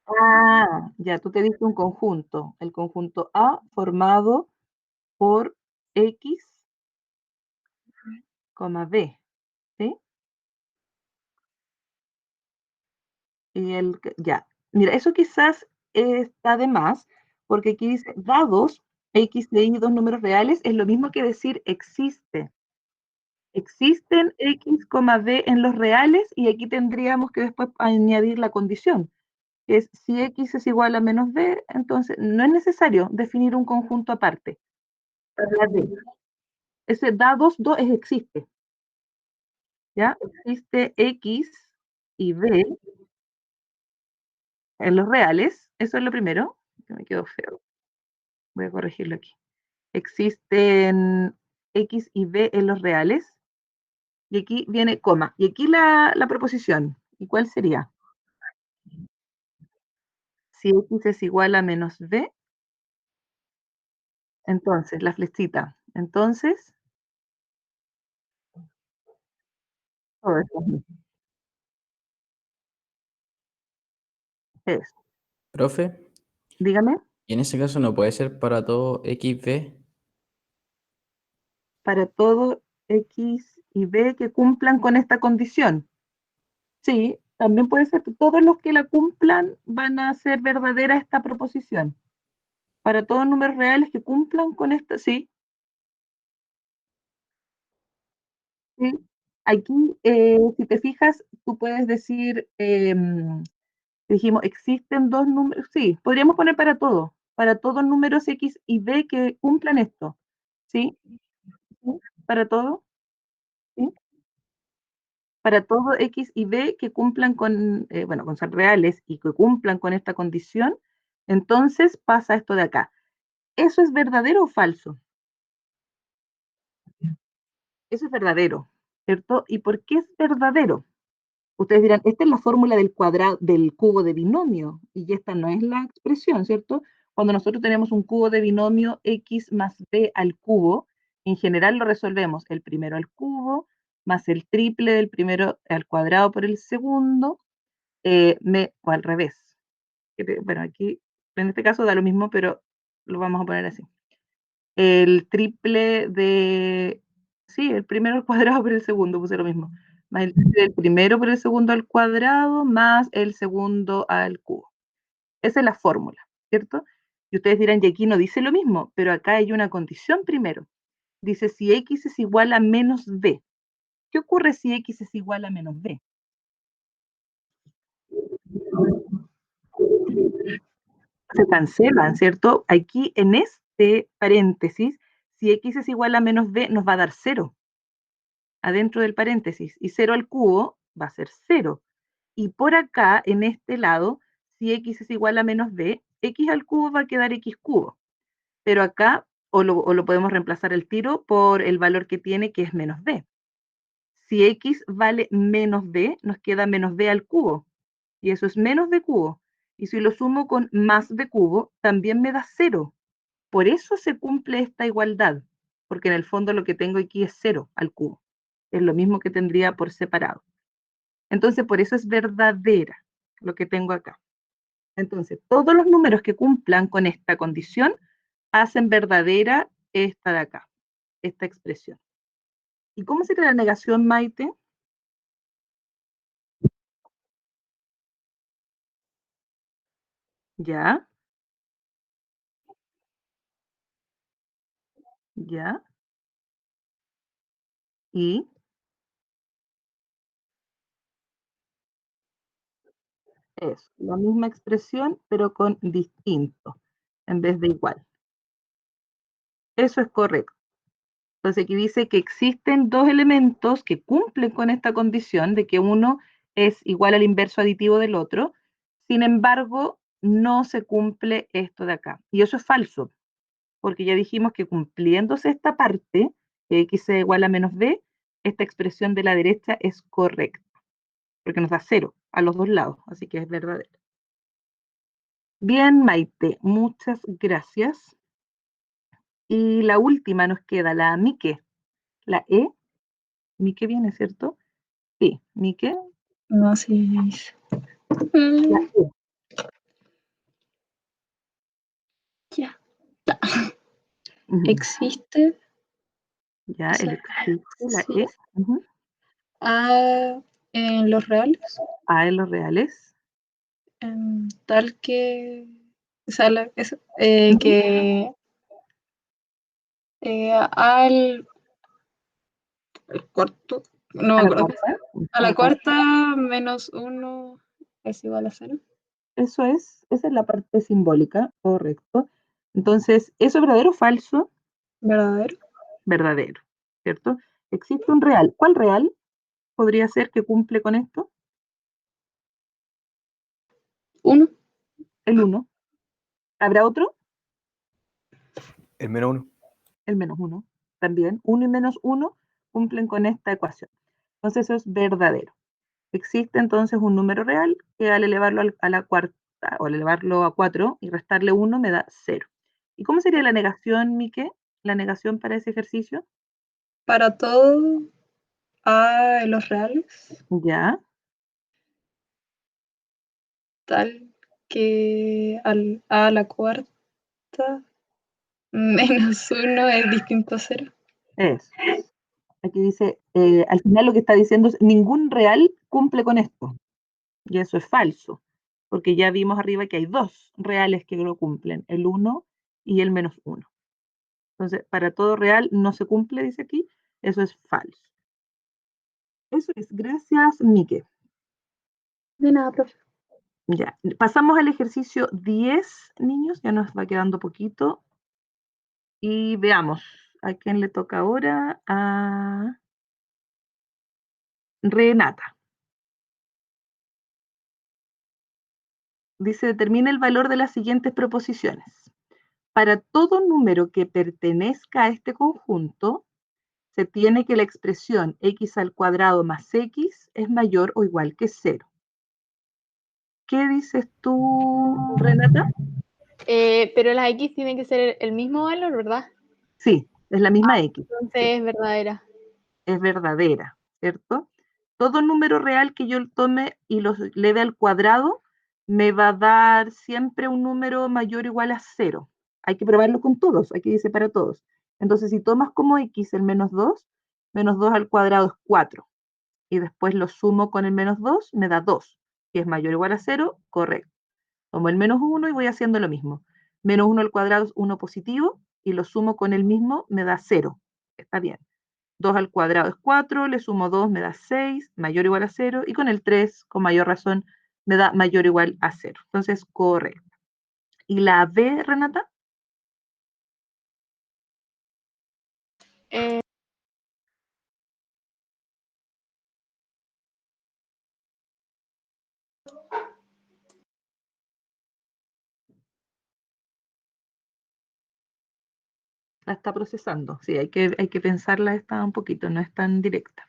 Ah, ya, tú te diste un conjunto. El conjunto A formado por X, B, ¿sí? Ya. Mira, eso quizás está de más, porque aquí dice dados X de Y, dos números reales, es lo mismo que decir existe. Existen X, B en los reales, y aquí tendríamos que después añadir la condición, que es si X es igual a menos B, entonces no es necesario definir un conjunto aparte. Para D. Ese dados 2 es existe, ¿ya? Existe X y B en los reales, eso es lo primero, que me quedó feo, voy a corregirlo aquí. Existen X y B en los reales, y aquí viene coma, y aquí la proposición, ¿y cuál sería? Si X es igual a menos B, entonces, la flechita, entonces, todo esto es, Profe, dígame, y en ese caso no puede ser para todo XB. para todo X y B que cumplan con esta condición. Sí, también puede ser que todos los que la cumplan van a ser verdadera esta proposición. Para todos números reales que cumplan con esta, sí, sí. Aquí, si te fijas, tú puedes decir, dijimos, existen dos números, sí, podríamos poner para todos números X y B que cumplan esto, ¿sí? ¿Sí? Para todo, ¿sí? Para todo X y B que cumplan con, bueno, con ser reales y que cumplan con esta condición, entonces pasa esto de acá. ¿Eso es verdadero o falso? Eso es verdadero, ¿cierto? ¿Y por qué es verdadero? Ustedes dirán, esta es la fórmula del cuadrado, del cubo de binomio, y esta no es la expresión, ¿cierto? Cuando nosotros tenemos un cubo de binomio x más b al cubo, en general lo resolvemos el primero al cubo, más el triple del primero al cuadrado por el segundo, o al revés. Bueno, aquí en este caso da lo mismo, pero lo vamos a poner así. El triple de, sí, el primero al cuadrado por el segundo, puse lo mismo, más el triple del primero por el segundo al cuadrado, más el segundo al cubo. Esa es la fórmula, ¿cierto? Y ustedes dirán, y aquí no dice lo mismo, pero acá hay una condición primero. Dice, si x es igual a menos b. ¿Qué ocurre si x es igual a menos b? Se cancelan, ¿cierto? Aquí en este paréntesis, si x es igual a menos b, nos va a dar 0 adentro del paréntesis, y 0 al cubo va a ser 0. Y por acá, en este lado, si x es igual a menos b, x al cubo va a quedar x cubo. Pero acá, o lo podemos reemplazar el tiro por el valor que tiene, que es menos b. Si x vale menos b, nos queda menos b al cubo. Y eso es menos b cubo. Y si lo sumo con más b cubo, también me da 0. Por eso se cumple esta igualdad. Porque en el fondo lo que tengo aquí es 0 al cubo. Es lo mismo que tendría por separado. Entonces, por eso es verdadera lo que tengo acá. Entonces, todos los números que cumplan con esta condición hacen verdadera esta de acá, esta expresión. ¿Y cómo sería la negación, Maite? Ya, ya. Y es la misma expresión, pero con distinto, en vez de igual. Eso es correcto. Entonces aquí dice que existen dos elementos que cumplen con esta condición de que uno es igual al inverso aditivo del otro. Sin embargo, no se cumple esto de acá. Y eso es falso, porque ya dijimos que cumpliéndose esta parte, que x es igual a menos b, esta expresión de la derecha es correcta, porque nos da 0 a los dos lados, así que es verdadero. Bien, Maite, muchas gracias. Y la última nos queda, la Mike. La E, Mike viene, ¿cierto? Sí, Mike. No, sí. La E. Ya. Ujú. Existe. Ya, O sea, el existe, la sí. E. Ujú. A en los reales. A en los reales. Tal que. O sea, Ujú. que al cuarto. No A me la acuerdo. cuarta. A A la la cuarta. cuarta menos 1 es igual a 0. Eso es, esa es la parte simbólica, correcto. Entonces, ¿eso es verdadero o falso? Verdadero. Verdadero, ¿cierto? Existe un real. ¿Cuál real podría ser que cumple con esto? 1. El 1. ¿Habrá otro? El menos 1. El menos 1. También, 1 y menos 1 cumplen con esta ecuación. Entonces, eso es verdadero. Existe entonces un número real que al elevarlo a la cuarta, o al elevarlo a 4 y restarle 1 me da 0. ¿Y cómo sería la negación, Mike? La negación para ese ejercicio. Para todo A en los reales. Ya, Tal que a la cuarta menos 1 es distinto a 0. es. Aquí dice, al final lo que está diciendo es, ningún real cumple con esto. Y eso es falso, porque ya vimos arriba que hay dos reales que lo cumplen, el 1 y el menos 1. Entonces, para todo real no se cumple, dice aquí, eso es falso. Eso es, gracias, Mike. De nada, profe. Ya, pasamos al ejercicio 10, niños, ya nos va quedando poquito. Y veamos, ¿a quién le toca ahora? A Renata. Dice, determina el valor de las siguientes proposiciones. Para todo número que pertenezca a este conjunto, se tiene que la expresión x al cuadrado más x es mayor o igual que 0. ¿Qué dices tú, Renata? Pero las X tienen que ser el mismo valor, ¿verdad? Sí, es la misma x. Entonces Sí, es verdadera. es verdadera, ¿cierto? Todo número real que yo tome y lo eleve al cuadrado me va a dar siempre un número mayor o igual a 0. Hay que probarlo con todos, aquí dice para todos. Entonces, si tomas como x el menos 2 al cuadrado es 4. Y después lo sumo con el menos 2, me da 2. Si es mayor o igual a 0, correcto. Tomo el menos 1 y voy haciendo lo mismo. Menos 1 al cuadrado es 1 positivo y lo sumo con el mismo, me da 0. Está bien. 2 al cuadrado es 4, le sumo 2, me da 6, mayor o igual a 0, y con el 3, con mayor razón, me da mayor o igual a 0. Entonces, correcto. ¿Y la B, Renata? Eh, La está procesando. Sí, hay que pensarla esta un poquito, no es tan directa.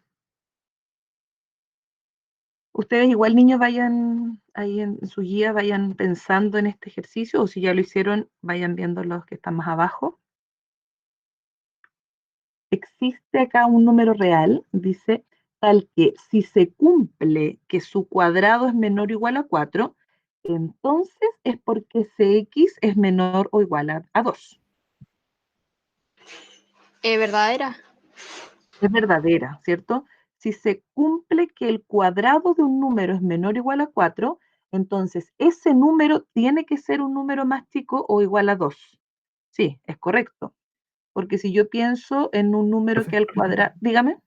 Ustedes igual, niños, vayan ahí en su guía, vayan pensando en este ejercicio, o si ya lo hicieron, vayan viendo los que están más abajo. Existe acá un número real, dice, tal que si se cumple que su cuadrado es menor o igual a 4, entonces es porque Cx es menor o igual a 2. ¿Verdadera? Es verdadera, ¿cierto? Si se cumple que el cuadrado de un número es menor o igual a 4, entonces ese número tiene que ser un número más chico o igual a 2. Sí, es correcto. Porque si yo pienso en un número que al cuadrado, dígame.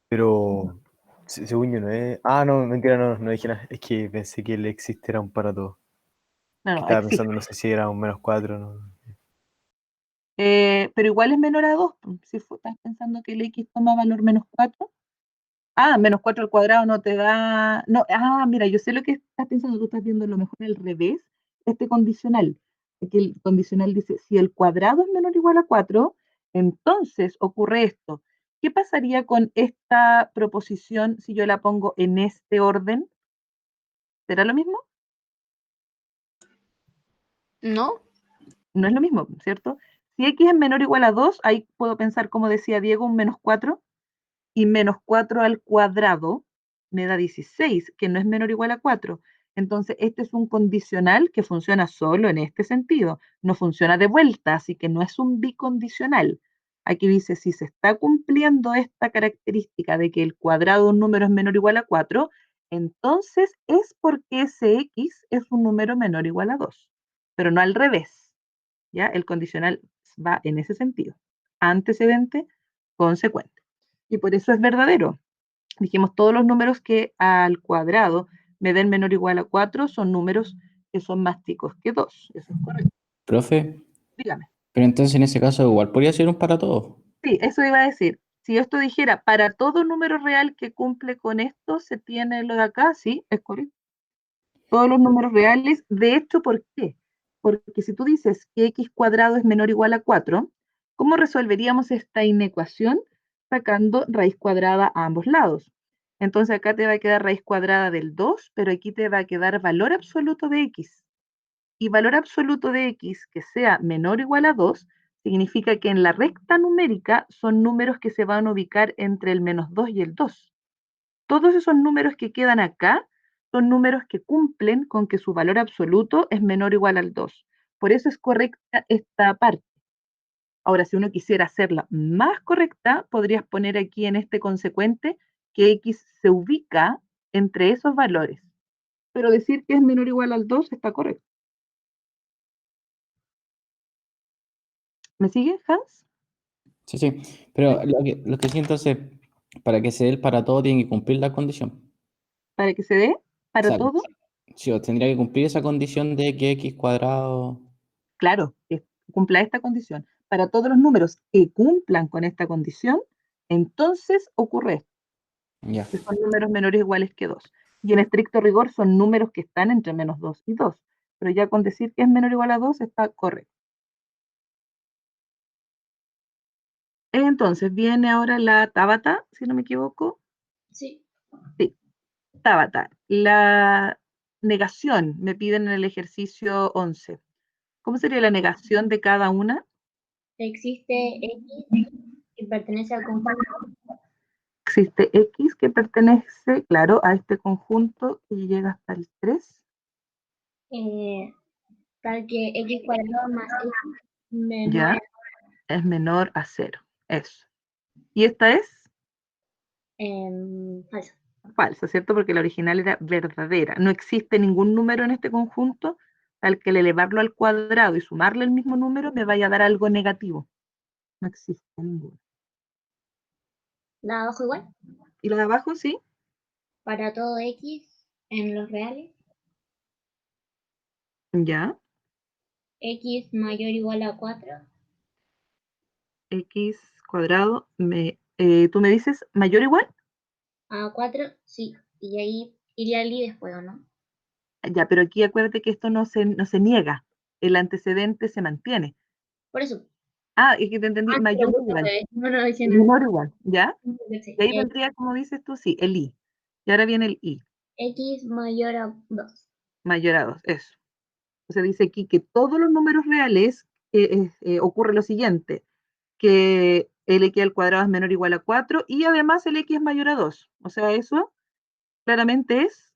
Pero, según yo, no es. Ah, no, mentira, no dije nada. Es que pensé que el existe era un para todos. No, Que no, estaba existe. pensando, no sé si era un -4, no. Pero igual es menor a 2. Si estás pensando que el x toma valor -4. Ah, -4 al cuadrado no te da. No, mira, yo sé lo que estás pensando. Tú estás viendo lo mejor al revés, este condicional. Que el condicional dice: si el cuadrado es menor o igual a 4, entonces ocurre esto. ¿Qué pasaría con esta proposición si yo la pongo en este orden? ¿Será lo mismo? ¿No? No es lo mismo, ¿cierto? Si x es menor o igual a 2, ahí puedo pensar, como decía Diego, un -4, y -4 al cuadrado me da 16, que no es menor o igual a 4. Entonces, este es un condicional que funciona solo en este sentido, no funciona de vuelta, así que no es un bicondicional. Aquí dice, si se está cumpliendo esta característica de que el cuadrado de un número es menor o igual a 4, entonces es porque ese x es un número menor o igual a 2, pero no al revés. ¿Ya? El condicional va en ese sentido. Antecedente, consecuente. Y por eso es verdadero. Dijimos, todos los números que al cuadrado me den menor o igual a 4 son números que son más chicos que 2. Eso es correcto. Profe, Dígame. pero entonces en ese caso igual podría ser un para todos. Sí, eso iba a decir. Si esto dijera, para todo número real que cumple con esto, se tiene lo de acá, sí, es correcto. Todos los números reales. De hecho, ¿por qué? Porque si tú dices que x cuadrado es menor o igual a 4, ¿cómo resolveríamos esta inecuación? Sacando raíz cuadrada a ambos lados. Entonces acá te va a quedar raíz cuadrada del 2, pero aquí te va a quedar valor absoluto de x. Y valor absoluto de x que sea menor o igual a 2, significa que en la recta numérica son números que se van a ubicar entre el -2 y el 2. Todos esos números que quedan acá son números que cumplen con que su valor absoluto es menor o igual al 2. Por eso es correcta esta parte. Ahora, si uno quisiera hacerla más correcta, podrías poner aquí en este consecuente que x se ubica entre esos valores. Pero decir que es menor o igual al 2 está correcto. ¿Me sigue, Hans? Sí, sí. Pero lo que siento es, para que se dé el para todo, tiene que cumplir la condición. Para que se dé O para sea, todo, sí, o tendría que cumplir esa condición de que x cuadrado. claro, que cumpla esta condición. Para todos los números que cumplan con esta condición, entonces ocurre esto, Ya. que son números menores o iguales que 2. Y en estricto rigor son números que están entre -2 y 2. Pero ya con decir que es menor o igual a 2 está correcto. Entonces viene ahora la Tabata, si no me equivoco. Sí. Sí, Tabata. La negación me piden en el ejercicio 11. ¿Cómo sería la negación de cada una? Existe X que pertenece al conjunto. Existe X que pertenece, claro, a este conjunto y llega hasta el 3. Tal que X cuadrado más X menor. Ya, es menor a 0. Eso. Y esta es Falso. falsa, ¿cierto? Porque la original era verdadera. No existe ningún número en este conjunto al que al elevarlo al cuadrado y sumarle el mismo número me vaya a dar algo negativo. No existe ninguno. La de abajo igual. ¿Y lo de abajo sí? Para todo X en los reales. Ya. X mayor o igual a 4. X cuadrado. ¿Tú me dices mayor o igual? A 4, sí. Y ahí iría el y después, ¿o no? Ya, pero aquí acuérdate que esto no se niega. El antecedente se mantiene. Por eso. Ah, es que te entendí, Ah, sí, mayor lo o puse al igual. revés. No, no dije nada. Menor o igual, ¿ya? Sí, Y ahí vendría, como dices tú, sí, el i. Y ahora viene el i, X mayor a 2. mayor a 2, eso. Entonces dice aquí que todos los números reales ocurre lo siguiente, que el x al cuadrado es menor o igual a 4 y además el x es mayor a 2. O sea, eso claramente es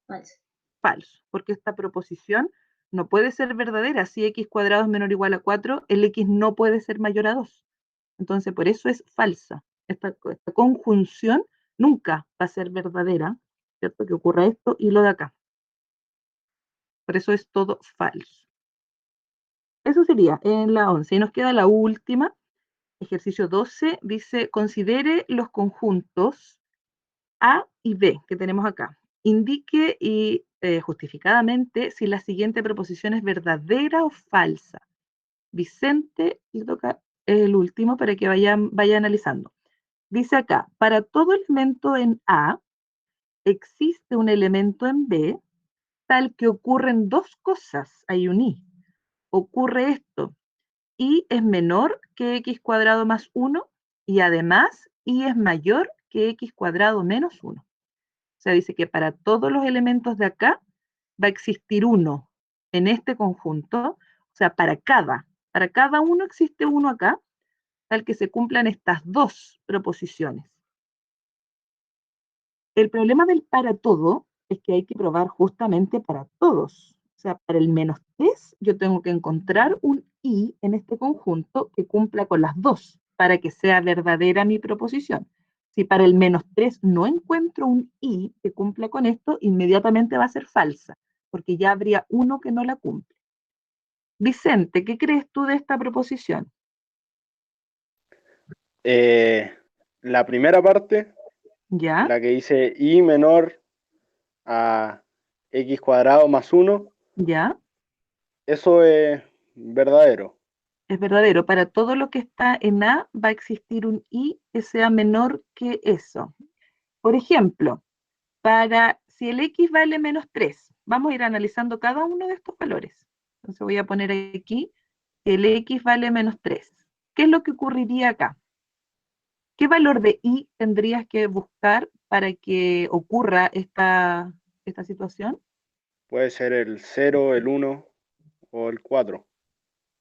Falso. falso, porque esta proposición no puede ser verdadera. Si x cuadrado es menor o igual a 4, el x no puede ser mayor a 2. Entonces, por eso es falsa. Esta conjunción nunca va a ser verdadera, ¿cierto? Que ocurra esto y lo de acá. Por eso es todo falso. Eso sería en la 11. Y nos queda la última, ejercicio 12, dice, considere los conjuntos A y B que tenemos acá. Indique y justificadamente si la siguiente proposición es verdadera o falsa. Vicente, y toca el último para que vaya analizando. Dice acá, para todo elemento en A, existe un elemento en B, tal que ocurren dos cosas, hay un I. Ocurre esto, I es menor que x cuadrado más 1 y además I es mayor que x cuadrado menos 1. O sea, dice que para todos los elementos de acá va a existir uno en este conjunto, o sea, para cada uno existe uno acá, tal que se cumplan estas dos proposiciones. El problema del para todo es que hay que probar justamente para todos. O sea, para el menos 3 yo tengo que encontrar un i en este conjunto que cumpla con las dos para que sea verdadera mi proposición. Si para el menos 3 no encuentro un i que cumpla con esto, inmediatamente va a ser falsa, porque ya habría uno que no la cumple. Vicente, ¿qué crees tú de esta proposición? La primera parte, ¿Ya? la que dice i menor a x cuadrado más 1, ¿Ya? eso es verdadero. Es verdadero. Para todo lo que está en A va a existir un i que sea menor que eso. Por ejemplo, si el x vale menos 3, vamos a ir analizando cada uno de estos valores. Entonces voy a poner aquí que el x vale menos 3. ¿Qué es lo que ocurriría acá? ¿Qué valor de i tendrías que buscar para que ocurra esta situación? Puede ser el 0, el 1 o el 4.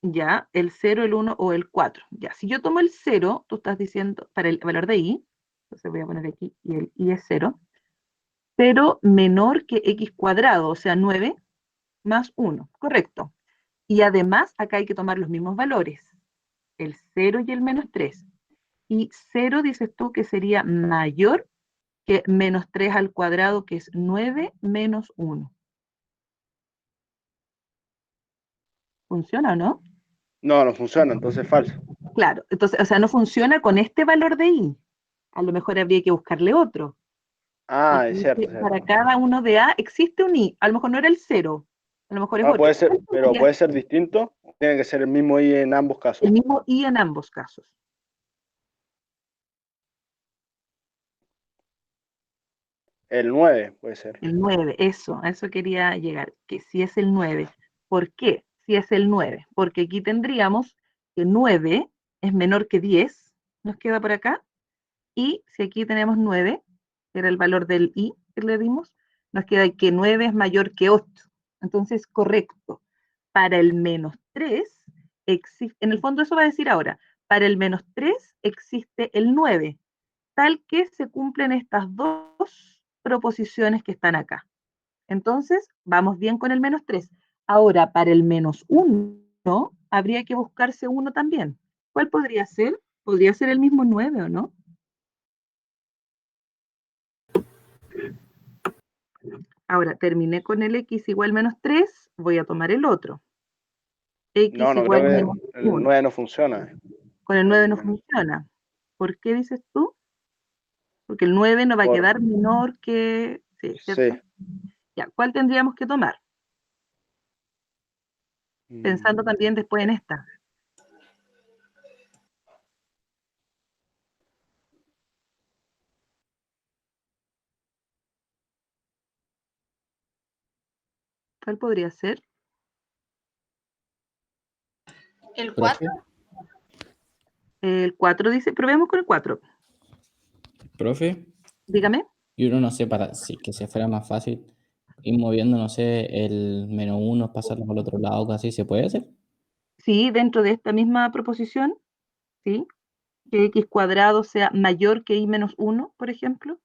Ya, el 0, el 1 o el 4. Ya, si yo tomo el 0, tú estás diciendo, para el valor de i, entonces voy a poner aquí, y el i es 0, pero menor que x cuadrado, o sea, 9 más 1, correcto. Y además, acá hay que tomar los mismos valores, el 0 y el menos 3. Y 0 dices tú que sería mayor que menos 3 al cuadrado, que es 9 menos 1. ¿Funciona o no? No, no funciona, entonces es falso. Claro, entonces, o sea, no funciona con este valor de i. A lo mejor habría que buscarle otro. Ah, Porque es dice, cierto, para cierto. cada uno de A existe un i. A lo mejor no era el 0, a lo mejor es Ah, otro. puede ser, ¿Cuál pero podría puede ser? ser distinto. Tiene que ser el mismo i en ambos casos. El mismo i en ambos casos. El 9 puede ser. El 9, eso, a eso quería llegar, que si es el 9. ¿Por qué? Si es el 9, porque aquí tendríamos que 9 es menor que 10, nos queda por acá, y si aquí tenemos 9, que era el valor del i que le dimos, nos queda que 9 es mayor que 8. Entonces, correcto. Para el menos 3, en el fondo eso va a decir ahora, para el menos 3 existe el 9, tal que se cumplen estas dos proposiciones que están acá. Entonces, vamos bien con el menos 3. Ahora, para el menos 1, habría que buscarse uno también. ¿Cuál podría ser? Podría ser el mismo 9, ¿o no? Ahora, terminé con el x igual menos 3, voy a tomar el otro. No, X no creo igual menos que el 1. 9 no funciona. Con el 9 no Menos. funciona. ¿Por qué dices tú? Porque el 9 no va a Por, quedar menor que... Sí, sí. ¿cierto? Ya, ¿cuál tendríamos que tomar? Pensando también después en esta. ¿Cuál podría ser? ¿El Profe, 4? El 4 dice, probemos con el 4. Profe, Dígame. y uno no sé, para que se fuera más fácil, ir moviendo, no sé, el -1, pasarlo al otro lado, así, ¿se puede hacer? Sí, dentro de esta misma proposición, ¿sí? Que x cuadrado sea mayor que y menos 1, por ejemplo.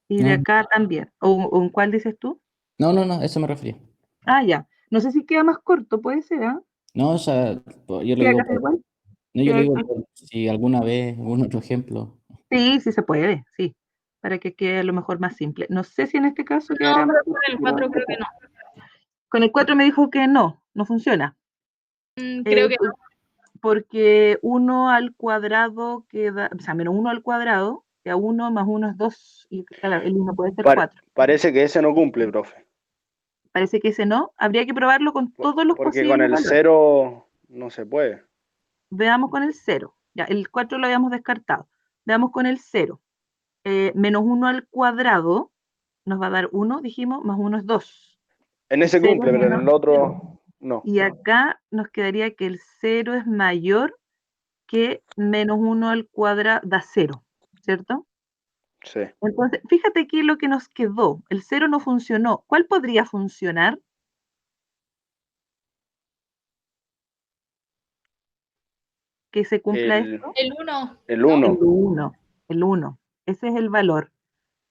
Y de No, acá también. ¿O en cuál dices tú? no, eso me refería. Ah, ya. No sé si queda más corto, puede ser, ¿ah? No, o sea, yo lo ¿Queda digo casi por, igual? no, yo lo Queda digo casi- por si alguna vez, algún otro ejemplo. Sí, sí se puede, sí. Para que quede a lo mejor más simple. No sé si en este caso No, quedará más pero con el simple, 4 creo que no. Con el 4 me dijo que no funciona. Creo que no. Porque 1 al cuadrado queda, o sea, menos 1 al cuadrado, que a 1 más 1 es 2, y claro, el 1 puede ser 4. Parece que ese no cumple, profe. Parece que ese no. Habría que probarlo con todos los Porque con posibles el valores. 0 no se puede. Veamos con el 0. Ya, el 4 lo habíamos descartado. Veamos con el 0. Menos 1 al cuadrado nos va a dar 1, dijimos, más 1 es 2. En ese 0 cumple, pero en menos el otro no. Y acá nos quedaría que el 0 es mayor que menos 1 al cuadrado da 0, ¿cierto? Sí. Entonces, fíjate aquí lo que nos quedó. El 0 no funcionó. ¿Cuál podría funcionar? Que se cumpla esto. El 1. El ¿no? 1. El 1. El 1. Ese es el valor.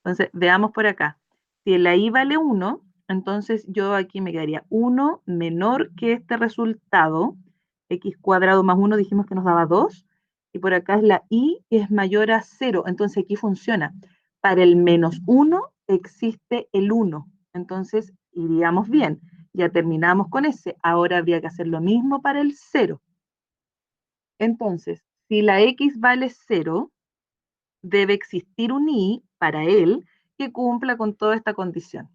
Entonces, veamos por acá. Si la i vale 1, entonces yo aquí me quedaría 1 menor que este resultado. X cuadrado más 1 dijimos que nos daba 2. Y por acá es la i que es mayor a 0. Entonces aquí funciona. Para el menos 1 existe el 1. Entonces iríamos bien. Ya terminamos con ese. Ahora habría que hacer lo mismo para el 0. Entonces, si la x vale 0, debe existir un i para él que cumpla con toda esta condición.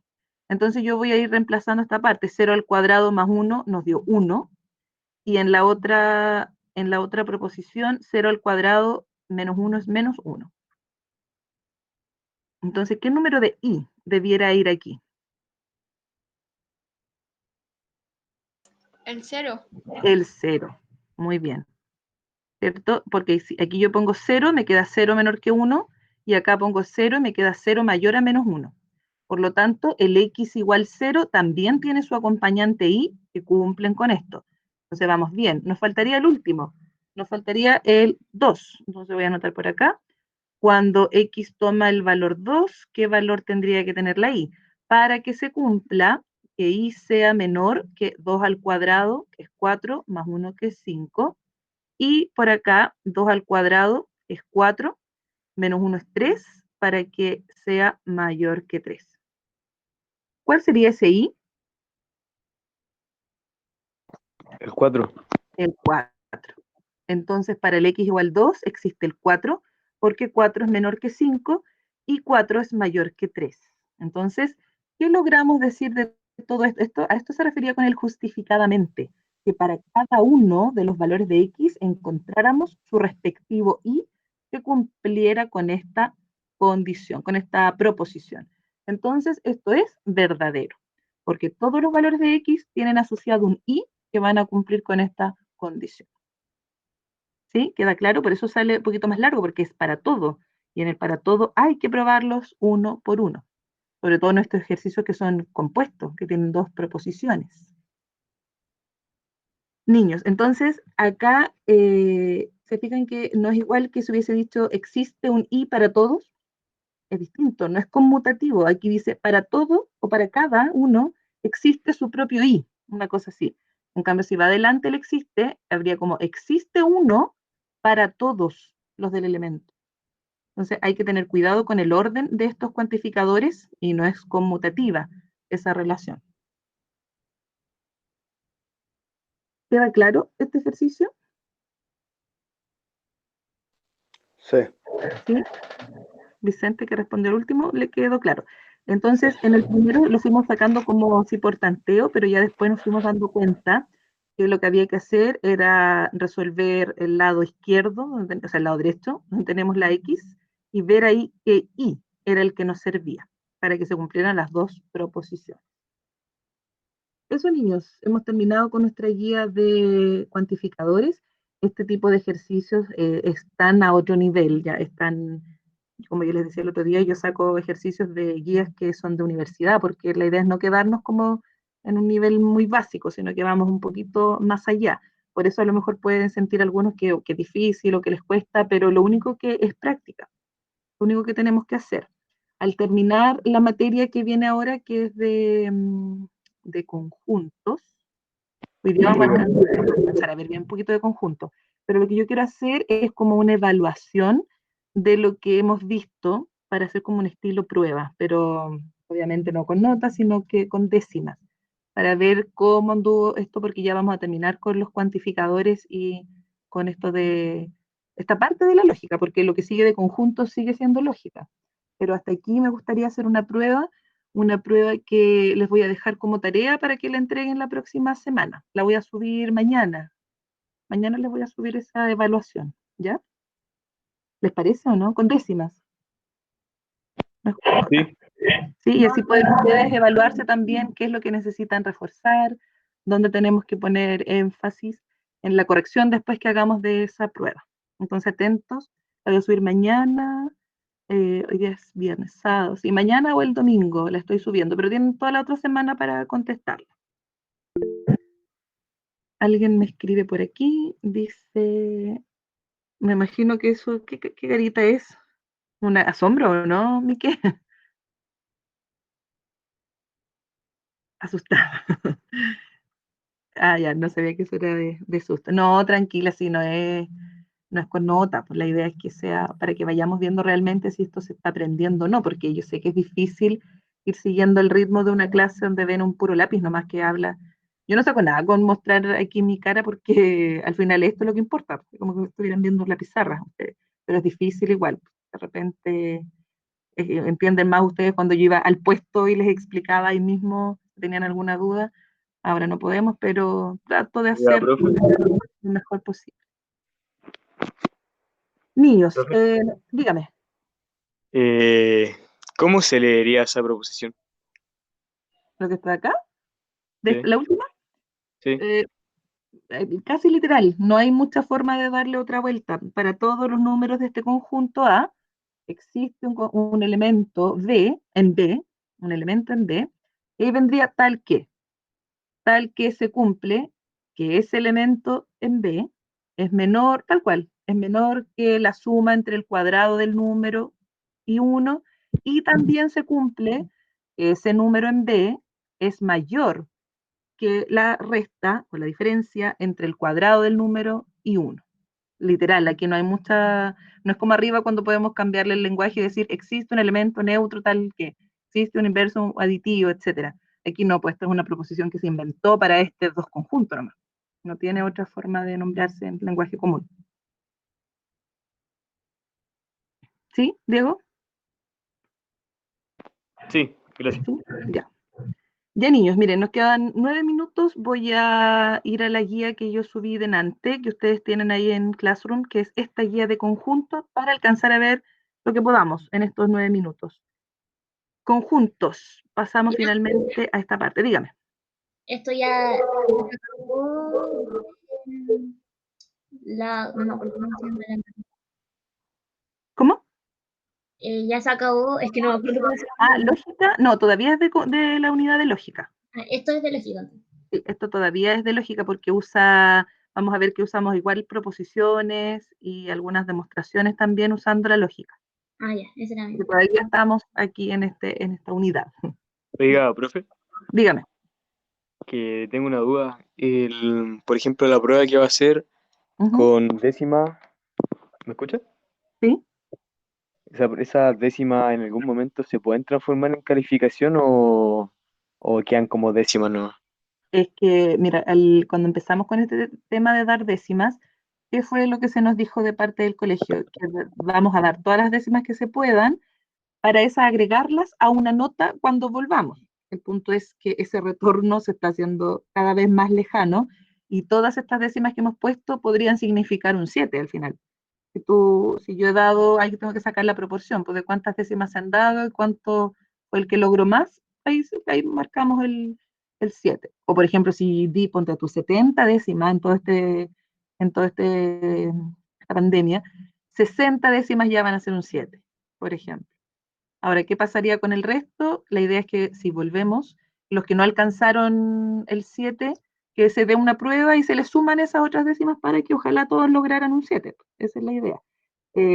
Entonces yo voy a ir reemplazando esta parte. 0 al cuadrado más 1 nos dio 1. Y en la otra proposición, 0 al cuadrado menos 1 es menos 1. Entonces, ¿qué número de i debiera ir aquí? El 0. El 0. Muy bien. ¿Cierto? Porque si aquí yo pongo 0, me queda 0 menor que 1, y acá pongo 0 y me queda 0 mayor a menos 1. Por lo tanto, el x igual 0 también tiene su acompañante i que cumplen con esto. Entonces vamos bien. Nos faltaría el último. Nos faltaría el 2. Entonces voy a anotar por acá. Cuando x toma el valor 2, ¿qué valor tendría que tener la i? Para que se cumpla que i sea menor que 2 al cuadrado, que es 4, más 1 que es 5. Y por acá, 2 al cuadrado es 4, menos 1 es 3, para que sea mayor que 3. ¿Cuál sería ese i? El 4. El 4. Entonces, para el x igual 2 existe el 4, porque 4 es menor que 5 y 4 es mayor que 3. Entonces, ¿qué logramos decir de todo esto? A esto se refería con el justificadamente, que para cada uno de los valores de x encontráramos su respectivo i que cumpliera con esta condición, con esta proposición. Entonces, esto es verdadero, porque todos los valores de x tienen asociado un i que van a cumplir con esta condición. ¿Sí? ¿Queda claro? Por eso sale un poquito más largo, porque es para todo. Y en el para todo hay que probarlos uno por uno. Sobre todo en estos ejercicios que son compuestos, que tienen dos proposiciones. Niños, entonces acá se fijan que no es igual que si hubiese dicho existe un i para todos. Es distinto, no es conmutativo. Aquí dice para todo o para cada uno existe su propio i, una cosa así. En cambio, si va adelante el existe, habría como existe uno para todos los del elemento. Entonces hay que tener cuidado con el orden de estos cuantificadores y no es conmutativa esa relación. ¿Queda claro este ejercicio? Sí. ¿Sí? Vicente, que respondió el último, le quedó claro. Entonces, en el primero lo fuimos sacando como si por tanteo, pero ya después nos fuimos dando cuenta que lo que había que hacer era resolver el lado izquierdo, o sea, el lado derecho, donde tenemos la X, y ver ahí que Y era el que nos servía para que se cumplieran las dos proposiciones. Eso, niños, hemos terminado con nuestra guía de cuantificadores. este tipo de ejercicios están a otro nivel, ya están, como yo les decía el otro día, yo saco ejercicios de guías que son de universidad, porque la idea es no quedarnos como en un nivel muy básico, sino que vamos un poquito más allá. Por eso a lo mejor pueden sentir algunos que es difícil o que les cuesta, pero lo único que es práctica, lo único que tenemos que hacer. Al terminar la materia que viene ahora, que es de conjuntos, hoy día vamos a empezar a ver bien un poquito de conjunto, pero lo que yo quiero hacer es como una evaluación de lo que hemos visto para hacer como un estilo prueba, pero obviamente no con notas, sino que con décimas, para ver cómo anduvo esto, porque ya vamos a terminar con los cuantificadores y con esto de esta parte de la lógica, porque lo que sigue de conjunto sigue siendo lógica. Pero hasta aquí me gustaría hacer una prueba que les voy a dejar como tarea para que la entreguen la próxima semana. La voy a subir mañana. Mañana les voy a subir esa evaluación, ¿ya? ¿Les parece o no? Con décimas. Sí. Sí, y así pueden ustedes evaluarse también qué es lo que necesitan reforzar, dónde tenemos que poner énfasis en la corrección después que hagamos de esa prueba. Entonces, atentos, la voy a subir mañana, hoy día es viernes, sábado, sí, mañana o el domingo la estoy subiendo, pero tienen toda la otra semana para contestarla. Alguien me escribe por aquí, dice, me imagino que eso, ¿qué carita es? ¿Un asombro, no, Mique? Asustada. Ah, ya, no sabía que eso era de susto. No, tranquila, sí, no es con nota, pues la idea es que sea para que vayamos viendo realmente si esto se está aprendiendo o no, porque yo sé que es difícil ir siguiendo el ritmo de una clase donde ven un puro lápiz nomás que habla. Yo no saco nada con mostrar aquí mi cara porque al final esto es lo que importa, porque como que estuvieran viendo la pizarra, pero es difícil igual. De repente entienden más ustedes cuando yo iba al puesto y les explicaba ahí mismo, si tenían alguna duda. Ahora no podemos, pero trato de Ya, hacer profe. lo mejor posible. Niños, Profe. dígame. ¿Cómo se leería esa proposición? Lo que está acá, Sí, la última, sí. casi literal, no hay mucha forma de darle otra vuelta. Para todos los números de este conjunto A, existe un elemento B, un elemento en B, y vendría tal que se cumple que ese elemento en B es menor, tal cual, es menor que la suma entre el cuadrado del número y 1, y también se cumple que ese número en B es mayor que la resta o la diferencia entre el cuadrado del número y 1. Literal, aquí no hay mucha, no es como arriba cuando podemos cambiarle el lenguaje y decir existe un elemento neutro tal que, existe un inverso aditivo, etcétera. Aquí no, pues esta es una proposición que se inventó para estos dos conjuntos nomás. No tiene otra forma de nombrarse en lenguaje común. ¿Sí, Diego? Sí, gracias. ¿Sí? Ya. Ya niños, miren, nos quedan 9 minutos. Voy a ir a la guía que yo subí delante, que ustedes tienen ahí en Classroom, que es esta guía de conjuntos, para alcanzar a ver lo que podamos en estos 9 minutos. Conjuntos. Pasamos finalmente a esta parte. Dígame. Esto ya se acabó no me acuerdo cómo se llama ¿Cómo? ya se acabó, es que no me acuerdo cómo se llama. Ah, lógica. No, todavía es de la unidad de lógica. Esto es de lógica. Sí, esto todavía es de lógica porque vamos a ver que usamos igual proposiciones y algunas demostraciones también usando la lógica. Ah, ya, ese era mi. Que todavía estamos aquí en esta unidad. Oiga, profe, Dígame. que tengo una duda. Por ejemplo, la prueba que va a hacer con décima, ¿me escucha? Sí. ¿Esa décima en algún momento se pueden transformar en calificación o quedan como décimas nomás? Es que, mira, cuando empezamos con este tema de dar décimas, ¿qué fue lo que se nos dijo de parte del colegio? Que vamos a dar todas las décimas que se puedan para esas agregarlas a una nota cuando volvamos. El punto es que ese retorno se está haciendo cada vez más lejano y todas estas décimas que hemos puesto podrían significar un 7 al final. Si yo he dado, ahí tengo que sacar la proporción, pues de cuántas décimas se han dado y cuánto fue el que logró más, ahí marcamos el 7. O por ejemplo, si di, ponte tus 70 décimas en en toda esta pandemia, 60 décimas ya van a ser un 7, por ejemplo. Ahora, ¿qué pasaría con el resto? La idea es que si volvemos, los que no alcanzaron el 7, que se dé una prueba y se les suman esas otras décimas para que ojalá todos lograran un 7. Esa es la idea.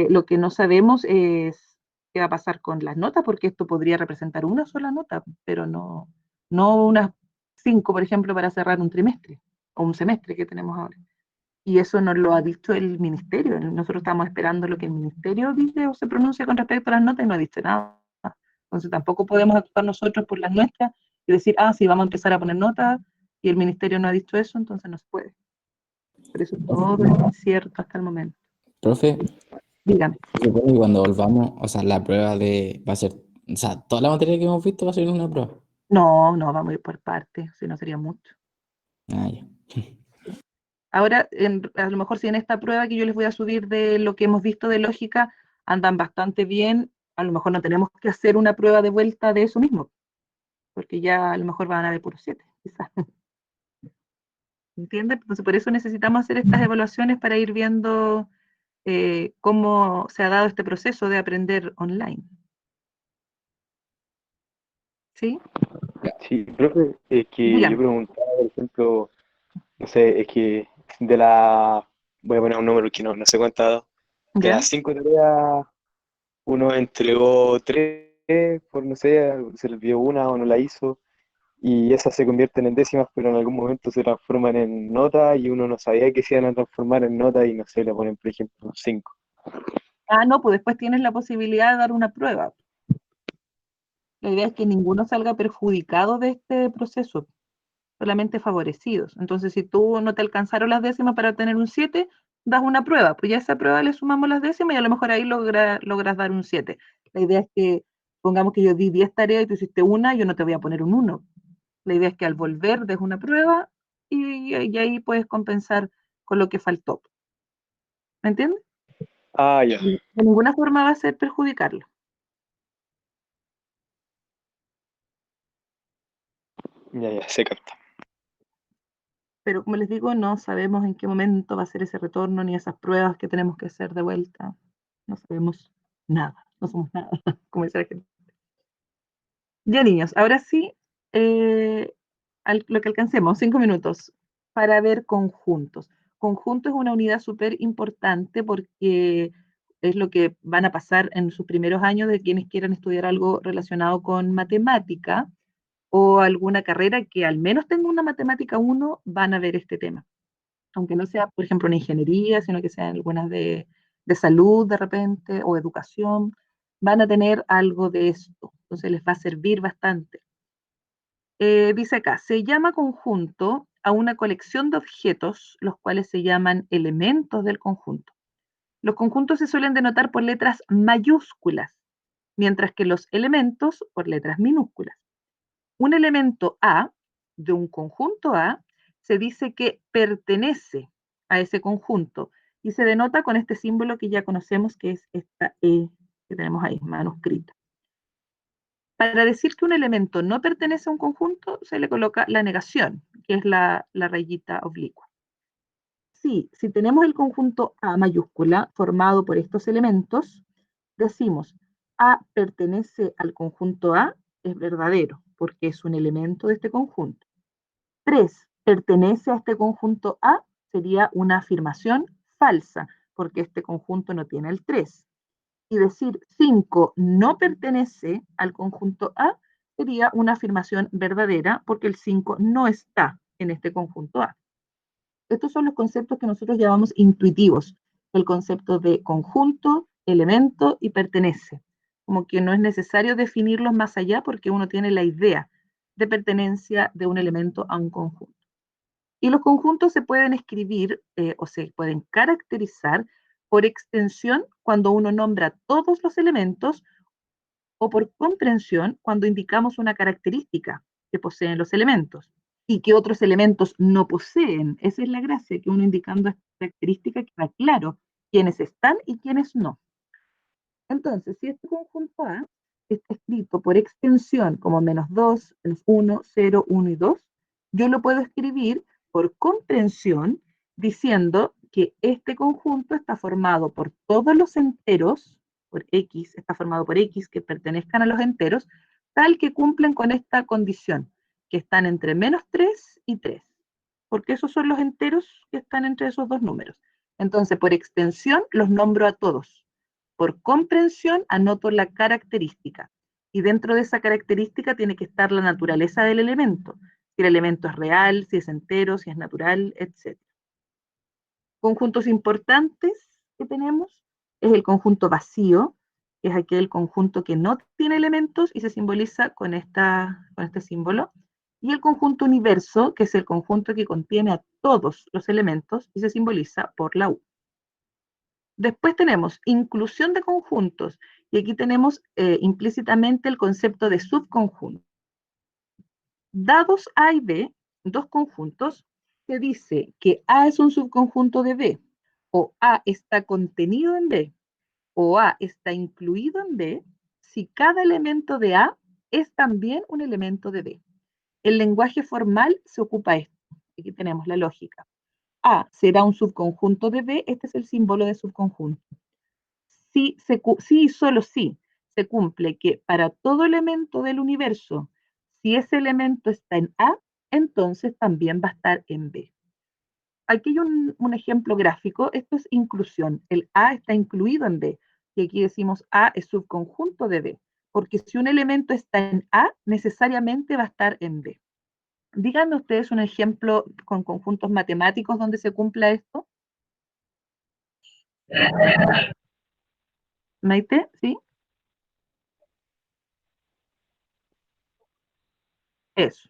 Lo que no sabemos es qué va a pasar con las notas, porque esto podría representar una sola nota, pero no unas 5, por ejemplo, para cerrar un trimestre o un semestre que tenemos ahora. Y eso nos lo ha dicho el ministerio. Nosotros estamos esperando lo que el ministerio dice o se pronuncia con respecto a las notas y no ha dicho nada. Entonces tampoco podemos actuar nosotros por las nuestras y decir, sí, vamos a empezar a poner notas y el ministerio no ha dicho eso, entonces no se puede. Por eso todo es incierto hasta el momento. Profe, Dígame. supongo que cuando volvamos, o sea, la prueba va a ser, o sea, toda la materia que hemos visto va a ser una prueba. No, vamos a ir por partes, si no sería mucho. Ya. Ahora, a lo mejor si en esta prueba que yo les voy a subir de lo que hemos visto de lógica andan bastante bien, a lo mejor no tenemos que hacer una prueba de vuelta de eso mismo, porque ya a lo mejor van a haber puros 7, quizás. ¿Entiendes? Entonces por eso necesitamos hacer estas evaluaciones para ir viendo cómo se ha dado este proceso de aprender online. ¿Sí? Sí, profe, es que Dígame. yo preguntaba, por ejemplo, no sé, es que voy a poner un número que no sé cuánto ha dado, de ¿Ya? las 5 tareas, uno entregó 3, por no sé, se le olvidó una o no la hizo, y esas se convierten en décimas, pero en algún momento se transforman en notas y uno no sabía que se iban a transformar en notas y no sé, le ponen, por ejemplo, 5. No, pues después tienes la posibilidad de dar una prueba. La idea es que ninguno salga perjudicado de este proceso, solamente favorecidos. Entonces, si tú no te alcanzaron las décimas para obtener un 7, das una prueba, pues ya a esa prueba le sumamos las décimas y a lo mejor ahí logras dar un 7. La idea es que, pongamos que yo di 10 tareas y tú hiciste una, yo no te voy a poner un 1. La idea es que al volver des una prueba y ahí puedes compensar con lo que faltó. ¿Me entiendes? Ya. De ninguna forma va a ser perjudicarlo. Ya, se capta. Pero como les digo, no sabemos en qué momento va a ser ese retorno ni esas pruebas que tenemos que hacer de vuelta. No sabemos nada, no somos nada, como dice la gente. Ya, niños, ahora sí, lo que alcancemos, 5 minutos, para ver conjuntos. Conjunto es una unidad súper importante porque es lo que van a pasar en sus primeros años de quienes quieran estudiar algo relacionado con matemática o alguna carrera que al menos tenga una matemática 1, van a ver este tema. Aunque no sea, por ejemplo, una ingeniería, sino que sean algunas de salud de repente o educación, van a tener algo de esto. Entonces les va a servir bastante. Dice acá, se llama conjunto a una colección de objetos, los cuales se llaman elementos del conjunto. Los conjuntos se suelen denotar por letras mayúsculas, mientras que los elementos por letras minúsculas. Un elemento A de un conjunto A se dice que pertenece a ese conjunto y se denota con este símbolo que ya conocemos, que es esta E que tenemos ahí manuscrita. Para decir que un elemento no pertenece a un conjunto, se le coloca la negación, que es la rayita oblicua. Si tenemos el conjunto A mayúscula formado por estos elementos, decimos A pertenece al conjunto A, es verdadero, porque es un elemento de este conjunto. 3 pertenece a este conjunto A, sería una afirmación falsa, porque este conjunto no tiene el 3. Y decir 5 no pertenece al conjunto A sería una afirmación verdadera porque el 5 no está en este conjunto A. Estos son los conceptos que nosotros llamamos intuitivos, el concepto de conjunto, elemento y pertenece. Como que no es necesario definirlos más allá porque uno tiene la idea de pertenencia de un elemento a un conjunto. Y los conjuntos se pueden escribir o se pueden caracterizar por extensión cuando uno nombra todos los elementos o por comprensión cuando indicamos una característica que poseen los elementos y que otros elementos no poseen. Esa es la gracia, que uno indicando esta característica queda claro quiénes están y quiénes no. Entonces, si este conjunto A está escrito por extensión como -2, -1, 0, 1 y 2, yo lo puedo escribir por comprensión diciendo que este conjunto está formado por todos los enteros, por X, está formado por X que pertenezcan a los enteros, tal que cumplen con esta condición, que están entre -3 y 3, porque esos son los enteros que están entre esos dos números. Entonces, por extensión, los nombro a todos. Por comprensión, anoto la característica. Y dentro de esa característica tiene que estar la naturaleza del elemento. Si el elemento es real, si es entero, si es natural, etc. Conjuntos importantes que tenemos es el conjunto vacío, que es aquel conjunto que no tiene elementos y se simboliza con este símbolo. Y el conjunto universo, que es el conjunto que contiene a todos los elementos y se simboliza por la U. Después tenemos inclusión de conjuntos, y aquí tenemos implícitamente el concepto de subconjunto. Dados A y B, dos conjuntos, se dice que A es un subconjunto de B, o A está contenido en B, o A está incluido en B, si cada elemento de A es también un elemento de B. El lenguaje formal se ocupa esto. Aquí tenemos la lógica. A será un subconjunto de B, este es el símbolo de subconjunto. Si y solo si se cumple que para todo elemento del universo, si ese elemento está en A, entonces también va a estar en B. Aquí hay un ejemplo gráfico, esto es inclusión, el A está incluido en B, y aquí decimos A es subconjunto de B, porque si un elemento está en A, necesariamente va a estar en B. Díganme ustedes un ejemplo con conjuntos matemáticos donde se cumpla esto. Maite, ¿sí? Eso.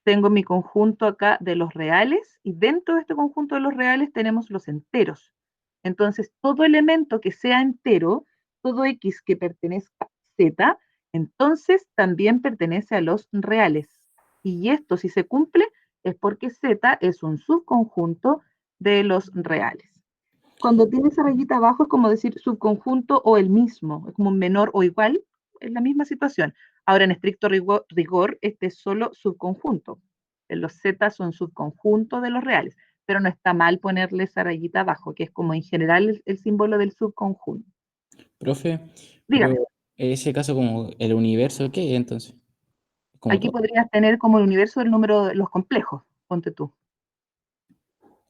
Tengo mi conjunto acá de los reales y dentro de este conjunto de los reales tenemos los enteros. Entonces, todo elemento que sea entero, todo X que pertenezca a Z, entonces también pertenece a los reales. Y esto, si se cumple, es porque Z es un subconjunto de los reales. Cuando tiene esa rayita abajo es como decir subconjunto o el mismo, es como un menor o igual, es la misma situación. Ahora, en estricto rigor, este es solo subconjunto. Los Z son subconjuntos de los reales, pero no está mal ponerle esa rayita abajo, que es como en general el símbolo del subconjunto. Profe, Dígame, pero en ese caso como el universo, ¿qué es entonces? Como aquí todo. podrías tener como el universo del número de los complejos, ponte tú.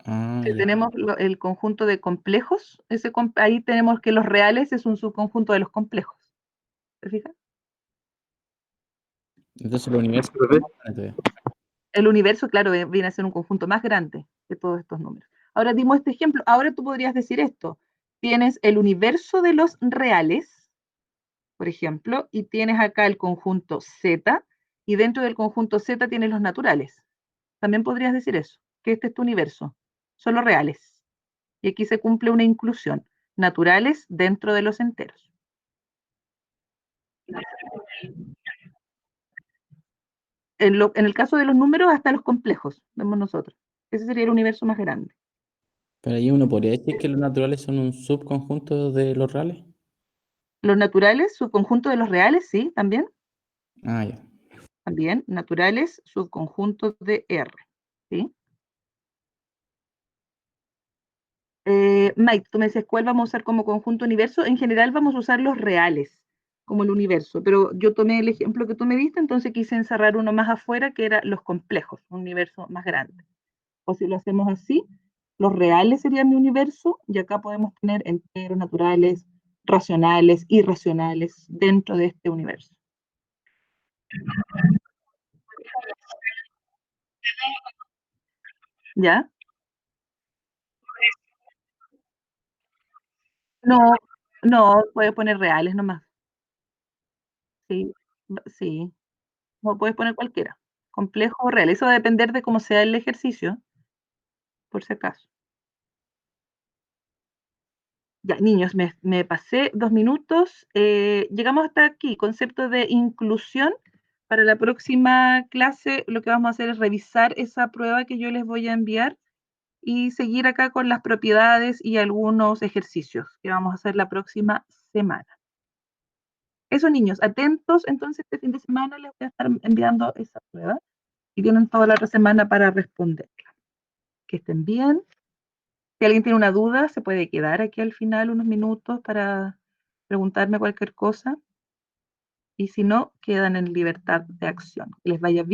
Ah, Si ya. tenemos el conjunto de complejos, ahí tenemos que los reales es un subconjunto de los complejos. ¿Te fijas? Entonces el universo. El universo, claro, viene a ser un conjunto más grande que todos estos números. Ahora dimos este ejemplo. Ahora tú podrías decir esto. Tienes el universo de los reales, por ejemplo, y tienes acá el conjunto Z, y dentro del conjunto Z tienes los naturales. También podrías decir eso, que este es tu universo. Son los reales. Y aquí se cumple una inclusión. Naturales dentro de los enteros. En el caso de los números, hasta los complejos, vemos nosotros. Ese sería el universo más grande. Pero ahí uno podría decir que los naturales son un subconjunto de los reales. Los naturales, subconjunto de los reales, sí, también. Ah, ya. También, naturales, subconjunto de R. ¿Sí? Mike, tú me decías, ¿cuál vamos a usar como conjunto universo? En general vamos a usar los reales como el universo, pero yo tomé el ejemplo que tú me diste, entonces quise encerrar uno más afuera, que era los complejos, un universo más grande. O si lo hacemos así, los reales serían mi universo, y acá podemos tener enteros, naturales, racionales, irracionales dentro de este universo. ¿Ya? No, no, puedes poner reales nomás. Sí, sí, no puedes poner cualquiera. Complejo o real. Eso va a depender de cómo sea el ejercicio, por si acaso. Ya, niños, me pasé 2 minutos. Llegamos hasta aquí. Concepto de inclusión. Para la próxima clase, lo que vamos a hacer es revisar esa prueba que yo les voy a enviar y seguir acá con las propiedades y algunos ejercicios que vamos a hacer la próxima semana. Eso, niños, atentos. Entonces, este fin de semana les voy a estar enviando esa prueba y tienen toda la otra semana para responderla. Que estén bien. Si alguien tiene una duda, se puede quedar aquí al final unos minutos para preguntarme cualquier cosa. Y si no, quedan en libertad de acción. Que les vaya bien.